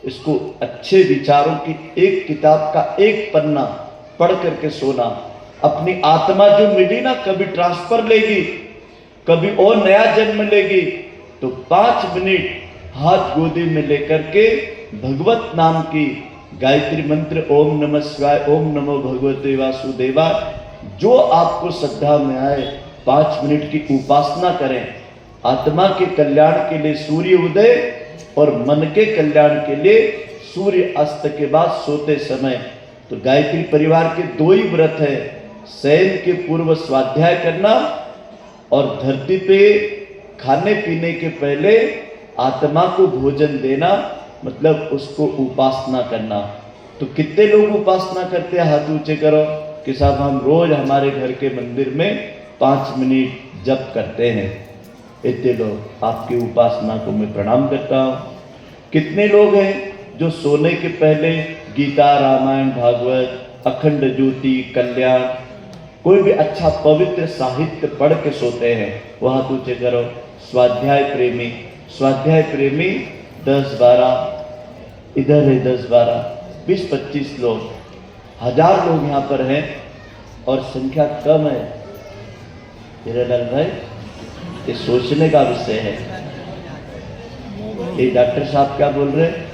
इसको अच्छे विचारों की एक किताब का एक पन्ना पढ़ करके सोना। अपनी आत्मा जो मिली ना, कभी ट्रांसफर लेगी, कभी और नया जन्म लेगी, तो 5 मिनट हाथ गोदी में लेकर के भगवत नाम की गायत्री मंत्र, ओम नमः शिवाय, ओम नमो भगवते वासुदेवाय, जो आपको श्रद्धा में आए, 5 मिनट की उपासना करें। आत्मा के कल्याण के लिए सूर्य उदय, और मन के कल्याण के लिए सूर्य अस्त के बाद सोते समय। तो गायत्री परिवार के 2 ही व्रत है, शयन के पूर्व स्वाध्याय करना, और धरती पे खाने पीने के पहले आत्मा को भोजन देना, मतलब उसको उपासना करना। तो कितने लोग उपासना करते हैं? हाथ ऊंचे करो कि साहब हम रोज हमारे घर के मंदिर में 5 मिनट जप करते हैं। इतने लोग, आपकी उपासना को मैं प्रणाम करता हूँ। कितने लोग हैं जो सोने के पहले गीता, रामायण, भागवत, अखंड ज्योति, कल्याण, कोई भी अच्छा पवित्र साहित्य पढ़ के सोते हैं? वो हाथ ऊंचे करो। स्वाध्याय प्रेमी, स्वाध्याय प्रेमी 10-12, इधर है 10-12, 20-25 लोग, 1000 लोग यहाँ पर हैं और संख्या कम है। हीरालाल भाई, ये सोचने का विषय है। ये डॉक्टर साहब क्या बोल रहे हैं?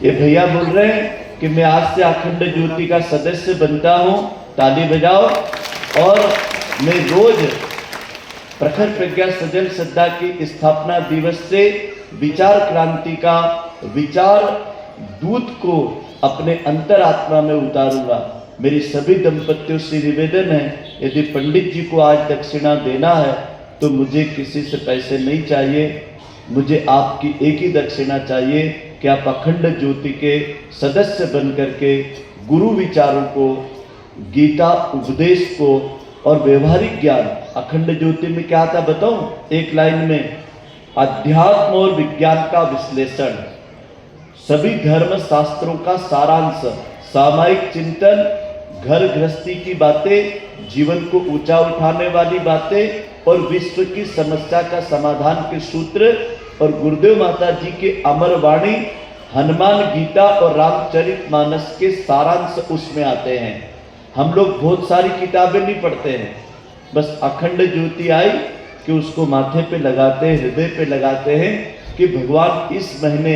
ये भैया बोल रहे हैं कि मैं आज से अखंड ज्योति का सदस्य बनता हूं, ताली बजाओ। और मैं रोज प्रखर प्रज्ञा सजल श्रद्धा की स्थापना दिवस से विचार क्रांति का विचार दूत को अपने अंतरात्मा में उतारूंगा। मेरी सभी दंपतियों से निवेदन है, यदि पंडित जी को आज दक्षिणा देना है तो मुझे किसी से पैसे नहीं चाहिए, मुझे आपकी एक ही दक्षिणा चाहिए कि आप अखंड ज्योति के सदस्य बन करके गुरु विचारों को, गीता उपदेश को और व्यवहारिक ज्ञान, अखंड ज्योति में क्या था बताऊं? एक लाइन में, अध्यात्म और विज्ञान का विश्लेषण, सभी धर्म शास्त्रों का सारांश, सामायिक चिंतन, घर गृहस्थी की बातें, जीवन को ऊंचा उठाने वाली बातें और विश्व की समस्या का समाधान के सूत्र, और गुरुदेव माता जी के अमर वाणी, हनुमान गीता और रामचरितमानस के सारांश उसमें आते हैं। हम लोग बहुत सारी किताबें नहीं पढ़ते हैं, बस अखंड ज्योति आई कि उसको माथे पे लगाते हैं, हृदय पे लगाते हैं कि भगवान इस महीने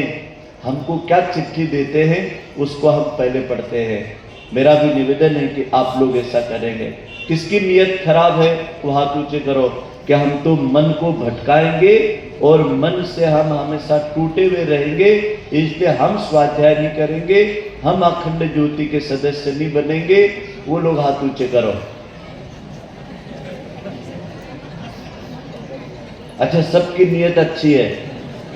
हमको क्या चिट्ठी देते हैं, उसको हम पहले पढ़ते हैं। मेरा भी निवेदन है कि आप लोग ऐसा करेंगे। किसकी नीयत खराब है वो हाथ ऊंचे करो कि हम तो मन को भटकाएंगे और मन से हम हमेशा टूटे हुए रहेंगे, इसलिए हम स्वाध्याय नहीं करेंगे, हम अखंड ज्योति के सदस्य नहीं बनेंगे। वो लोग हाथ ऊंचे करो। अच्छा, सबकी नीयत अच्छी है।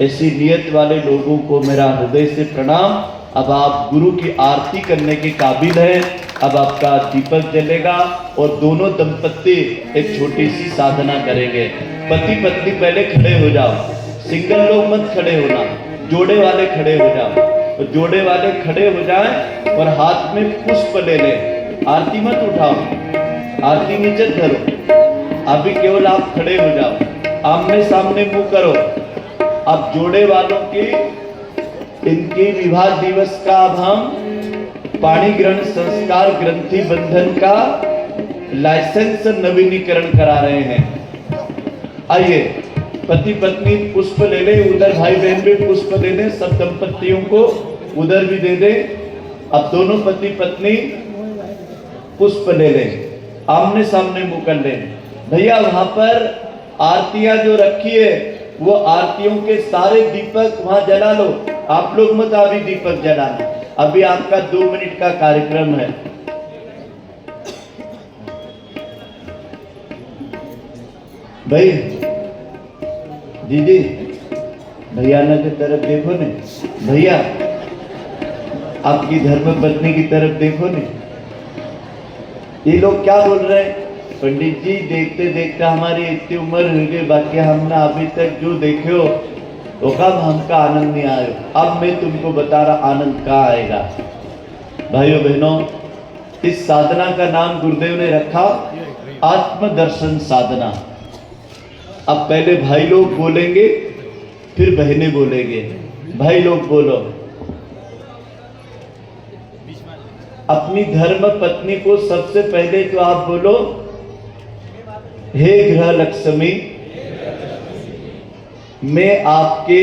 ऐसी नीयत वाले लोगों को मेरा हृदय से प्रणाम। अब आप गुरु की आरती करने के काबिल हैं। अब आपका दीपक जलेगा और दोनों दंपत्ति एक छोटी सी साधना करेंगे। पति पत्नी पहले खड़े हो जाओ, सिंगल लोग मत खड़े होना, जोड़े वाले खड़े हो जाओ। तो जोड़े वाले खड़े हो जाएं और हाथ में पुष्प ले लें। आरती मत उठाओ, आरती नीचे धरो, अभी केवल आप खड़े हो जाओ, आमने सामने मुंह करो। अब जोड़े वालों की इनकी विवाह दिवस का अब हम पाणी ग्रहण संस्कार ग्रंथि बंधन का लाइसेंस नवीनीकरण करा रहे हैं। आइए, पति पत्नी पुष्प ले ले, उधर भाई बहन भी पुष्प दे दें, सब दंपतियों को उधर भी दे दे। अब दोनों पति पत्नी पुष्प ले लें, आमने सामने मुंह कर लें। भैया वहां पर आरतियां जो रखी है वो आरतियों के सारे दीपक वहां जला लो। आप लोग मत अभी दीपक जलाना, अभी आपका 2 मिनट का कार्यक्रम है। भाई दीदी, भैया न की तरफ देखो ने, भैया आपकी धर्म पत्नी की तरफ देखो ने। ये लोग क्या बोल रहे हैं? पंडित जी, देखते देखते हमारी इतनी उम्र हो गई, बाकी हमने अभी तक जो देखे हो तो कब हमका आनंद नहीं आयो। अब मैं तुमको बता रहा आनंद कहाँ आएगा। भाइयों बहनों, इस साधना का नाम गुरुदेव ने रखा आत्मदर्शन साधना। अब पहले भाई लोग बोलेंगे, फिर बहनें बोलेंगे। भाई लोग बोलो, अपनी धर्म पत्नी को सबसे पहले तो आप बोलो, हे गृह लक्ष्मी, मैं आपके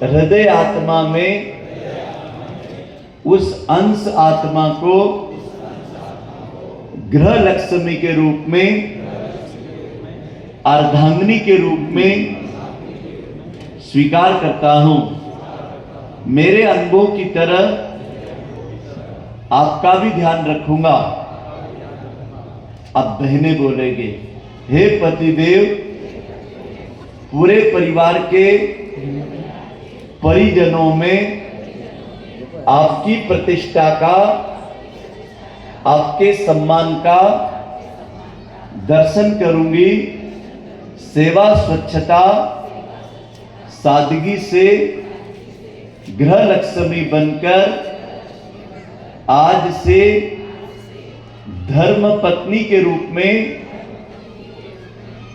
हृदय आत्मा में उस अंश आत्मा को गृह लक्ष्मी के रूप में, अर्धांगिनी के रूप में स्वीकार करता हूं। मेरे अनुभव की तरह आपका भी ध्यान रखूंगा। अब बहनें बोलेंगे, हे पतिदेव, पूरे परिवार के परिजनों में आपकी प्रतिष्ठा का, आपके सम्मान का दर्शन करूंगी। सेवा, स्वच्छता, सादगी से गृह लक्ष्मी बनकर आज से धर्म पत्नी के रूप में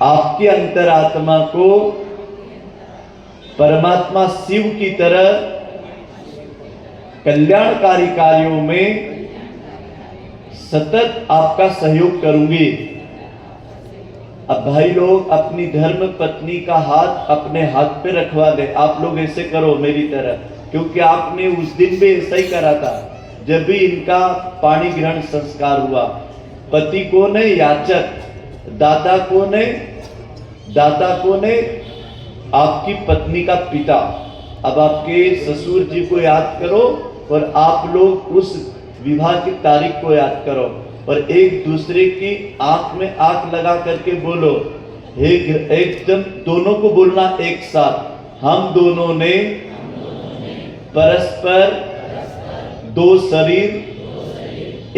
आपके अंतरात्मा को परमात्मा शिव की तरह कल्याणकारी कार्यों में सतत आपका सहयोग करूंगी। अब भाई लोग अपनी धर्म पत्नी का हाथ अपने हाथ पे रखवा दे। आप लोग ऐसे करो मेरी तरह, क्योंकि आपने उस दिन भी ऐसा ही करा था जब भी इनका पाणी ग्रहण संस्कार हुआ। पति को नहीं याचक, दाता को नहीं, दाता को नहीं, आपकी पत्नी का पिता। अब आपके ससुर जी को याद करो और आप लोग उस विवाह की तारीख को याद करो और एक दूसरे की आंख में आंख लगा करके बोलो। एकदम दोनों को बोलना एक साथ, हम दोनों ने परस्पर दो शरीर,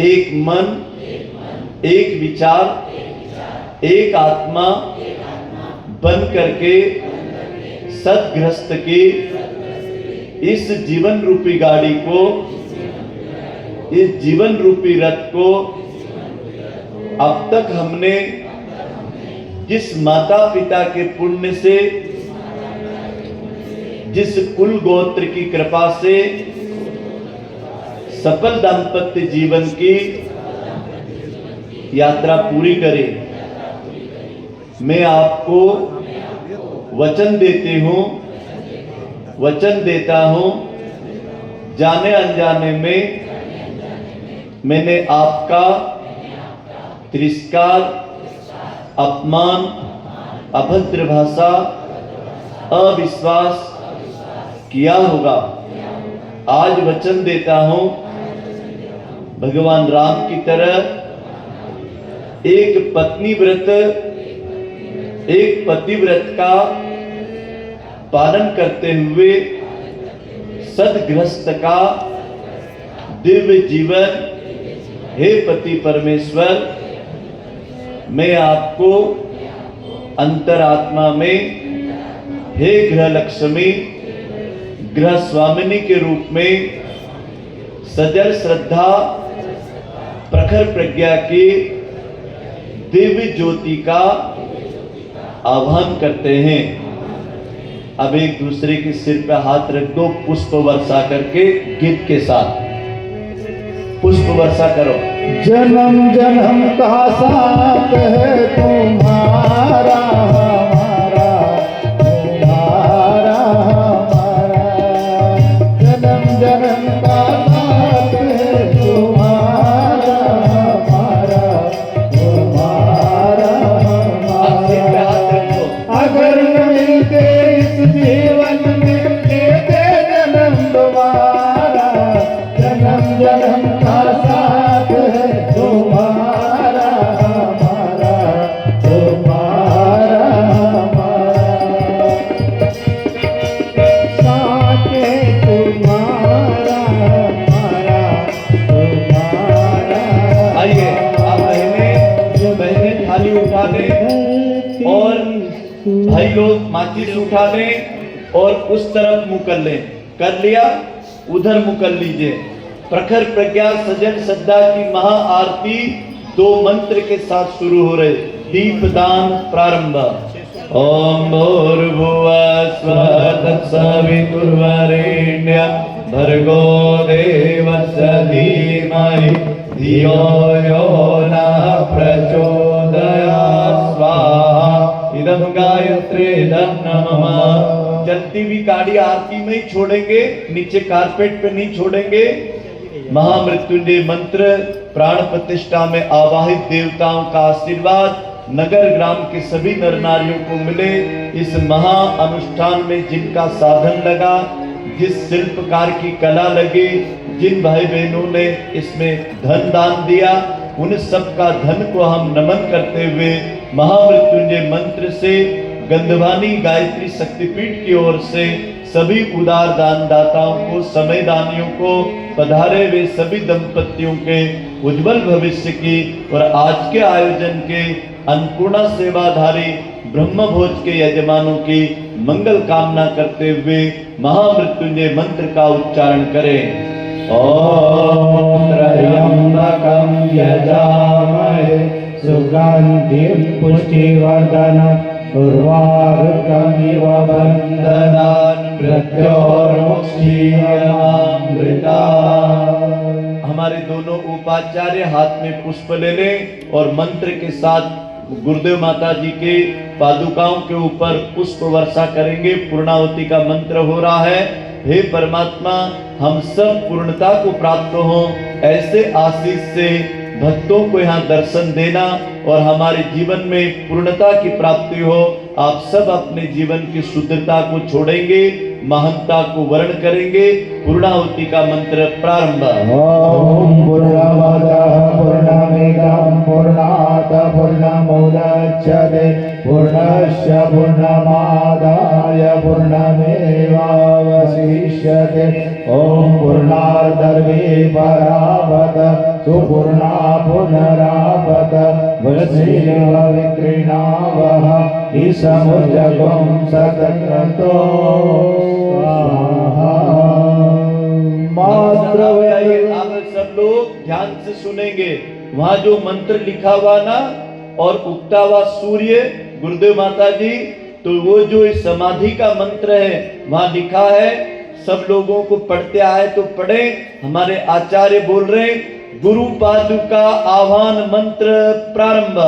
एक मन, एक विचार, एक आत्मा बन करके सदगृहस्थ की इस जीवन रूपी गाड़ी को, इस जीवन रूपी रथ को अब तक हमने जिस माता पिता के पुण्य से, जिस कुल गोत्र की कृपा से सफल दाम्पत्य जीवन की यात्रा पूरी करे, मैं आपको वचन देती हूं, वचन देता हूं, जाने अनजाने में मैंने आपका तिरस्कार, अपमान, अभद्र भाषा, अविश्वास किया होगा। आज वचन देता हूं भगवान राम की तरह एक पत्नी व्रत, एक पतिव्रत का पालन करते हुए सदगृहस्थ का दिव्य जीवन, हे पति परमेश्वर, मैं आपको अंतरात्मा में हे गृह लक्ष्मी, गृह स्वामिनी के रूप में सजल श्रद्धा, प्रखर प्रज्ञा की दिव्य ज्योति का आह्वान करते हैं। अब एक दूसरे के सिर पे हाथ रख दो, पुष्प वर्षा करके गीत के साथ पुष्प वर्षा करो। जन्म जन्म का साथ है तुम्हारा हमारा, तुम्हारा हमारा, जन्म जन्म का साथ है तुम्हारा हमारा, तुम्हारा हमारा। अगर न मिलते इस जीवन में लेते जन्म दोबारा, जन्म जन्म का साथ है तुम्हारा हमारा, तुम्हारा हमारा, साथ है तुम्हारा हमारा, तुम्हारा। आइए आप बहनें थाली उठा दें और भाई लोग माचिस उठा दें और उस तरफ मुंह कर लें। कर लिया, उधर मुंह कर लीजिए। प्रखर प्रज्ञा सजन श्रद्धा की महा आरती दो मंत्र के साथ शुरू हो रहे। दीपदान प्रारंभ। ओम भूर्भुवः स्वः तत्सवितुर्वरेण्यं भर्गो देवस्य धीमहि धियो यो नः प्रचोदयात् स्वाहा। इदं गायत्री नमः। चलती हुई गाड़ी आरती में ही छोड़ेंगे, नीचे कारपेट पे नहीं छोड़ेंगे। महामृत्युंजय मंत्र प्राण प्रतिष्ठा में आवाहित देवताओं का आशीर्वाद नगर ग्राम के सभी नर नारियों को मिले। इस महा अनुष्ठान में जिनका साधन लगा, जिस शिल्पकार की कला लगी, जिन भाई बहनों ने इसमें धन दान दिया, उन सब का धन को हम नमन करते हुए महामृत्युंजय मंत्र से गंधवानी गायत्री शक्तिपीठ की ओर से सभी उदार दान दाताओं को, समय दानियों को, पधारे हुए सभी दंपतियों के उज्जवल भविष्य की और आज के आयोजन के अन्नपूर्णा सेवाधारी ब्रह्मभोज के यजमानों की मंगल कामना करते हुए महामृत्युंजय मंत्र का उच्चारण करें। ओम त्र्यंबकं यजामहे सुगंधिं पुष्टिवर्धनम् उर्वारुकमिव बन्धनान् मृत्योर्मुक्षीयमाम् अमृता। हमारे दोनों उपाचार्य हाथ में पुष्प ले लें और मंत्र के साथ गुरुदेव माता जी के पादुकाओं के ऊपर पुष्प वर्षा करेंगे। पूर्णाहुति का मंत्र हो रहा है। हे परमात्मा, हम सब पूर्णता को प्राप्त हो, ऐसे आशीष से भक्तों को यहाँ दर्शन देना और हमारे जीवन में पूर्णता की प्राप्ति हो। आप सब अपने जीवन की शुद्धता को छोड़ेंगे, महानता को वर्ण करेंगे। पूर्णाहुति का मंत्र प्रारंभ। ओम पूर्णमदः पूर्णमिदं पूर्णात् पूर्णमुदच्यते पूर्णस्य पूर्णमादाय पूर्णमेवावशिष्यते। ओम पूर्णार्धर्वे परावत सुपूर्णा पुनरावत वसेव विक्रीणावः ईशमुर्जगं सतक्रतो स्वाहा। आप सब लोग ध्यान से सुनेंगे। वहां जो मंत्र लिखा हुआ ना और उगता हुआ सूर्य गुरुदेव माता जी, तो वो जो इस समाधि का मंत्र है वहां लिखा है। सब लोगों को पढ़ते आए तो पढ़े। हमारे आचार्य बोल रहे, गुरु पादुका आह्वान मंत्र प्रारंभ।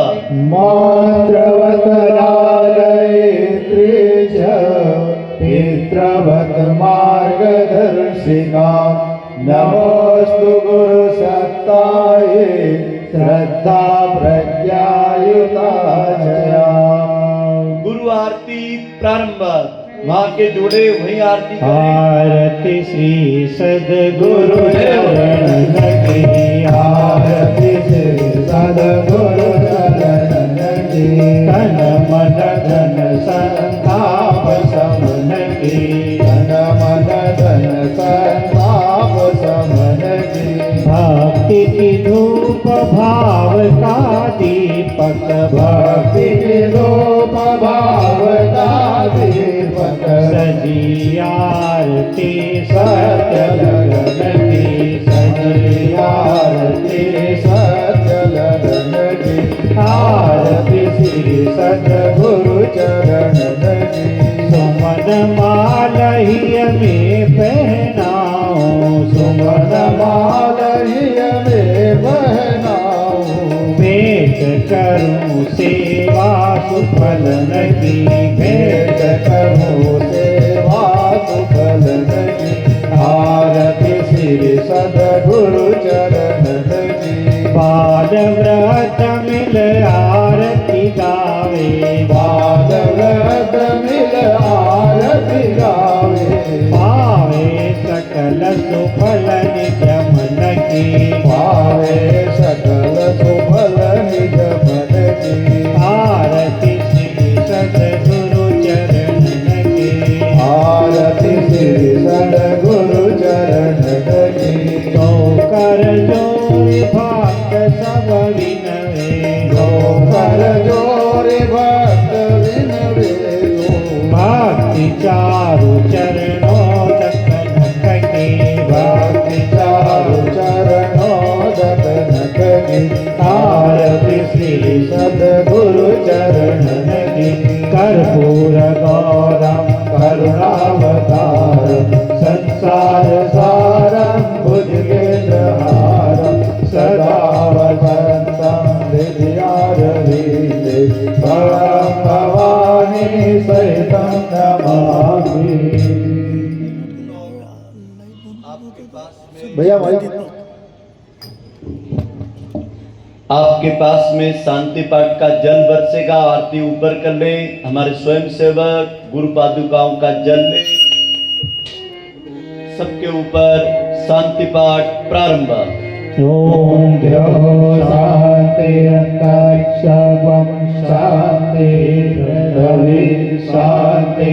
पितृवत मार्गदर्शिका नमोस्तु गुरु सत्ताये श्रद्धा प्रज्ञायुता जया। गुरु आरती प्रारंभ। वहां के जोड़े वही आरती करें। आरती श्री सद्गुरु चरण की, आरती श्री सद्गुरु चरण की, तन मन धन संताप समन की, तन मन धन संताप समन की। भक्ति की धूप भाव का दीपक, भक्ति की धूप भाव का दीपक, सजी आरती सत्य लगन की, सजी आरती सत्य लगन की। आरती श्री सद्गुरु चरण की, सुमन मालहिय में पहनाओ, सुमन मालहिय में पहनाओ। भेंट करूं सेवा सुफलन की, भेंट करूं सेवा सुफलन की। आरती श्री सद्गुरु चरण की, पाद व्रत मिल आरती गावे, पाद व्रत मिल आरती गावे। पावे सकल सुफल निज मन की, पावे सकल सुफल निज मन की। आरती श्री सद्गुरु चरण की, आरती श्री सद्गुरु चरण की। तो कर जोरी भक्त सब विनवे, तो कर जोरी भक्त विनवे। भक्ति चारु चरणों तक नख की, भक्ति चारु चरणों तक नख की। आरती श्री सद्गुरु चरण की, कर्पूर गौरम करुणावतारम संसार सारम भुजगेन्द्रहारम सदा वसन्तं हृदयारविन्दे परं भवानी सहितं नमामि। भैया आपके पास में शांति पाठ का जल बरसेगा। आरती ऊपर कर लें। हमारे स्वयं सेवक गुरु पादुकाओं का जल लें। सबके ऊपर शांति पाठ प्रारंभ। ओम शांति अंतरिक्षं शांति पृथ्वी शांति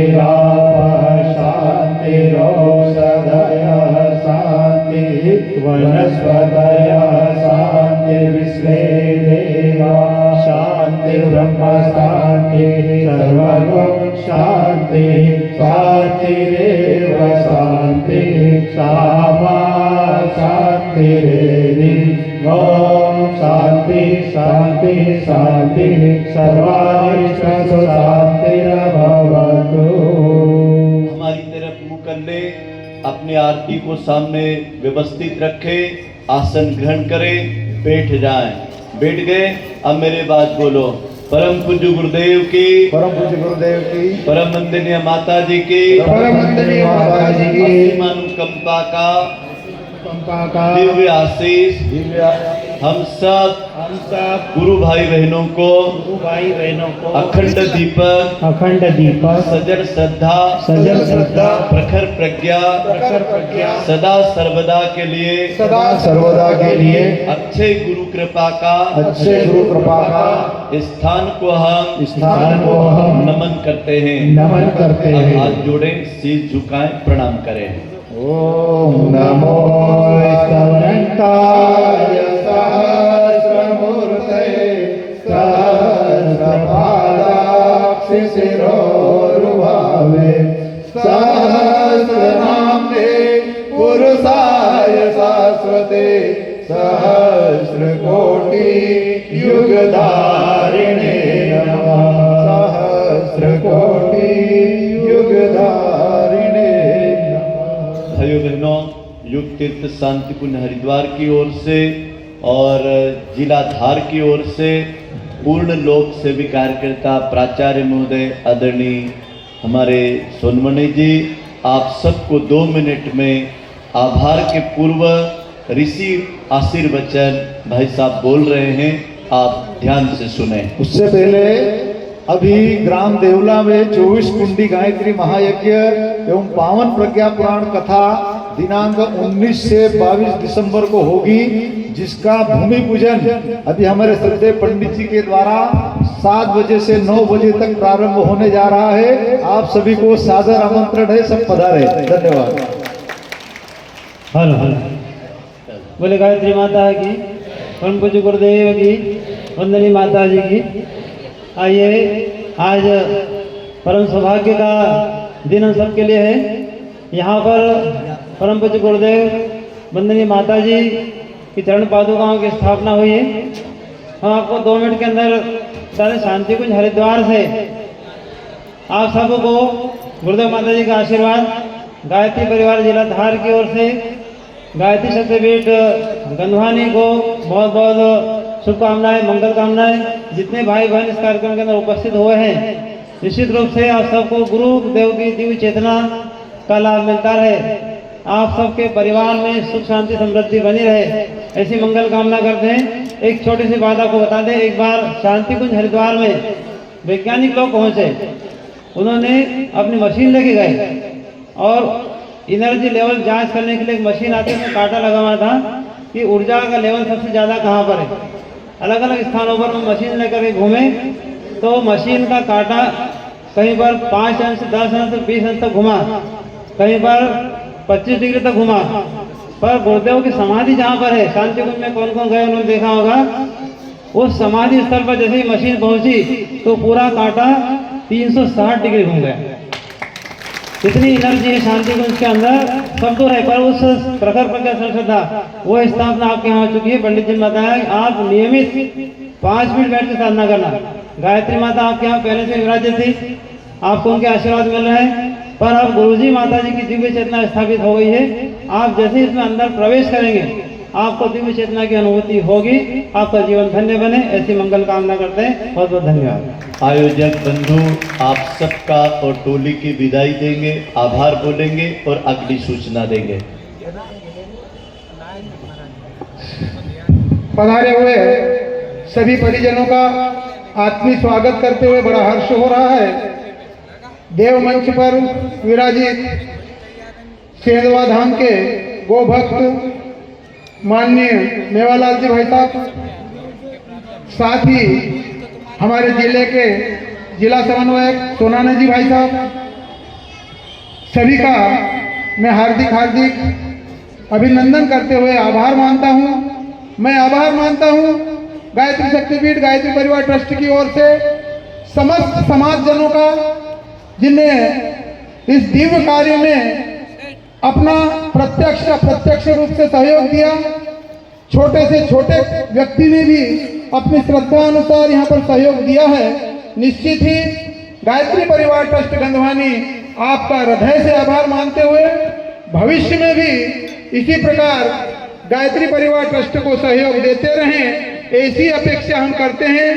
शांतिरोषधयः शांति वनस्पतयः शांति विश्वे देवा शांति ब्रह्म शांति सर्वगं शांति शांतिरेव शांति सामा शांतिरेधि। ओम शांति शांति शांति सर्वानिष्टसु शांतिर्भवतु। हमारी तरफ मुँह कर ले। अपने अपनी आरती को सामने व्यवस्थित रखे, आसन ग्रहण करें, बैठ जाएं। बैठ गए, अब मेरे बात बोलो। परम पूज्य गुरुदेव की, परम पूज्य गुरुदेव की, परम वंदनीय माता जी की, परम वंदनीय माता जी की अनुकंपा का पंपा का दिव्य आशीष हम सब गुरु भाई बहनों को, गुरु भाई बहनों को अखंड दीपक, सजल श्रद्धा, प्रखर प्रज्ञा, सदा सर्वदा के लिए, अच्छे गुरु कृपा का स्थान को हम नमन करते हैं। हाथ जोड़े, शीश झुकाएं, प्रणाम करें। ओम नमो अनंताय सहस्रमूर्ते सहस्रपादाक्षिशिरोरुभावे सहस्रनाम्ने पुरुषाय शाश्वते सहस्रकोटि युगधारिणे नमः। सहस्रकोटि युगधारिणे भाइयों बहनों, युग तीर्थ शांति कुंज हरिद्वार की ओर से और जिला धार की ओर से पूर्ण लोक सेवी कार्यकर्ता प्राचार्य महोदय आदरणीय हमारे सोनमणि जी, आप सबको 2 मिनट में आभार के पूर्व ऋषि आशीर्वचन भाई साहब बोल रहे हैं, आप ध्यान से सुने। उससे पहले अभी ग्राम देवला में 24 कुंडी गायत्री महायज्ञ एवं पावन प्रज्ञा पुराण कथा दिनांक 19 से 22 दिसंबर को होगी, जिसका भूमि पूजन अभी हमारे श्रद्धेय पंडित जी के द्वारा 7 बजे से 9 बजे तक प्रारंभ होने जा रहा है। आप सभी को सादर आमंत्रण है, सब पधारे। धन्यवाद। हेलो बोले गायत्री माता की, परम पूज्य गुरुदेव की, वंदनीय माता जी की। आइए, आज परम सौभाग्य का दिन हम सबके लिए है। यहाँ पर परम पूज्य गुरुदेव वंदनीय माता जी की चरण पादुकाओं की स्थापना हुई है। हम आपको 2 मिनट के अंदर सारे शांति कुंज हरिद्वार से आप सबको गुरुदेव माता जी का आशीर्वाद, गायत्री परिवार जिला धार की ओर से गायत्री शक्तिपीठ गंधवानी को बहुत बहुत शुभकामनाएं, मंगल कामनाएं। जितने भाई बहन इस कार्यक्रम के अंदर उपस्थित हुए हैं, निश्चित रूप से आप सबको गुरुदेव की दिव्य चेतना का लाभ मिलता रहे। आप सबके परिवार में सुख शांति समृद्धि बनी रहे, ऐसी मंगल कामना करते हैं। एक छोटी सी बात आपको बता दें, एक बार शांति कुंज हरिद्वार में वैज्ञानिक लोग पहुंचे। उन्होंने अपनी मशीन लेके गए और एनर्जी लेवल जांच करने के लिए एक मशीन आती है, उसमें कांटा लगा हुआ था कि ऊर्जा का लेवल सबसे ज़्यादा कहाँ पर है। अलग अलग स्थानों पर वो मशीन लेकर के घूमे तो मशीन का कांटा कहीं पर 5 अंश, 10 अंश, 20 अंश तक घुमा, कहीं पर 25 डिग्री तक घुमा। पर गुरुदेव की समाधि जहाँ पर है, शांति कुंज में कौन कौन गए उन्होंने देखा होगा, उस समाधि स्थल पर जैसे ही मशीन पहुंची तो पूरा कांटा 360 डिग्री घूम गया। इतनी एनर्जी है शांति कुंज के अंदर, सब तो है। पर उस प्रखर प्रज्ञा श्रद्धा वो स्थापना आपके यहाँ हो चुकी है। पंडित जी ने बताया आप नियमित 5 मिनट बैठ के साधना करना। गायत्री माता आपके यहाँ पहले से विराजित थी, आपको उनके आशीर्वाद मिल रहे हैं। पर अब गुरुजी माता जी की दिव्य चेतना स्थापित हो गई है। आप जैसे इसमें अंदर प्रवेश करेंगे आपको दिव्य चेतना की अनुभूति होगी, आपका जीवन धन्य बने, ऐसी मंगल कामना करते हैं। बहुत बहुत धन्यवाद। आयोजक बंधु आप सबका और टोली की विदाई देंगे, आभार बोलेंगे और अगली सूचना देंगे। पधारे हुए सभी परिजनों का आत्मीय स्वागत करते हुए बड़ा हर्ष हो रहा है। देव मंच पर विराजित सेंधवा धाम के गो भक्त माननीय मेवालाल जी भाई साहब, साथ ही हमारे जिले के जिला समन्वयक सोनाना जी भाई साहब, सभी का मैं हार्दिक हार्दिक अभिनंदन करते हुए आभार मानता हूं। मैं आभार मानता हूं गायत्री शक्तिपीठ गायत्री परिवार ट्रस्ट की ओर से समस्त समाजजनों का, जिन्हें इस दिव्य कार्य में अपना प्रत्यक्ष अप्रत्यक्ष रूप से सहयोग दिया। छोटे से छोटे व्यक्ति ने भी अपनी श्रद्धा अनुसार यहाँ पर सहयोग दिया है। निश्चित ही गायत्री परिवार ट्रस्ट गंधवानी आपका हृदय से आभार मानते हुए भविष्य में भी इसी प्रकार गायत्री परिवार ट्रस्ट को सहयोग देते रहें, ऐसी अपेक्षा हम करते हैं।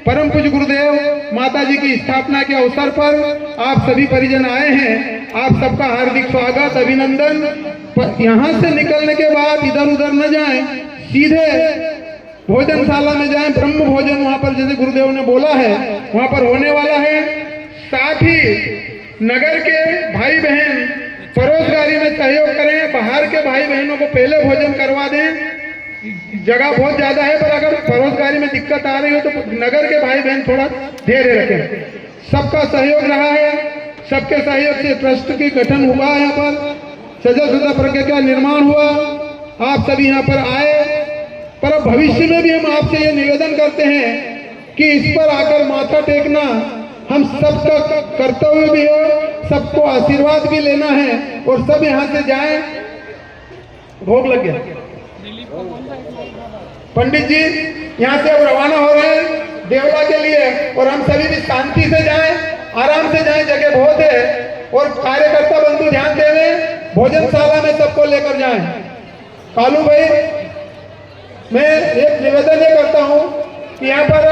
परम पूज्य गुरुदेव माता जी की स्थापना के अवसर पर आप सभी परिजन आए हैं, आप सबका हार्दिक स्वागत, अभिनंदन। यहाँ से निकलने के बाद इधर उधर न जाएं, सीधे भोजनशाला में जाएं। ब्रह्म भोजन वहाँ पर जैसे गुरुदेव ने बोला है वहाँ पर होने वाला है। साथ ही नगर के भाई बहन परोसगारी में सहयोग करें, बाहर के भाई बहनों को पहले भोजन करवा दें। जगह बहुत ज्यादा है, पर अगर परोसगारी में दिक्कत आ रही हो तो नगर के भाई बहन थोड़ा धैर्य रखें। सबका सहयोग रहा है, सबके सहयोग से ट्रस्ट की गठन हुआ है, यहाँ पर सजल सुधा प्रज्ञा का निर्माण हुआ, आप सभी यहाँ पर आए। पर अब भविष्य में भी हम आपसे ये निवेदन करते हैं कि इस पर आकर माथा टेकना हम सबका कर्तव्य भी हो, सबको आशीर्वाद भी लेना है और सब यहाँ से जाएं। भोग लग गया। पंडित जी यहाँ से अब रवाना हो रहे हैं देवला के लिए, और हम सभी भी शांति से जाएं, आराम से जाएं, जगह बहुत है। और कार्यकर्ता बंधु ध्यान देवें, भोजनशाला में सबको लेकर जाएं। कालू भाई, मैं एक निवेदन ये करता हूँ कि यहाँ पर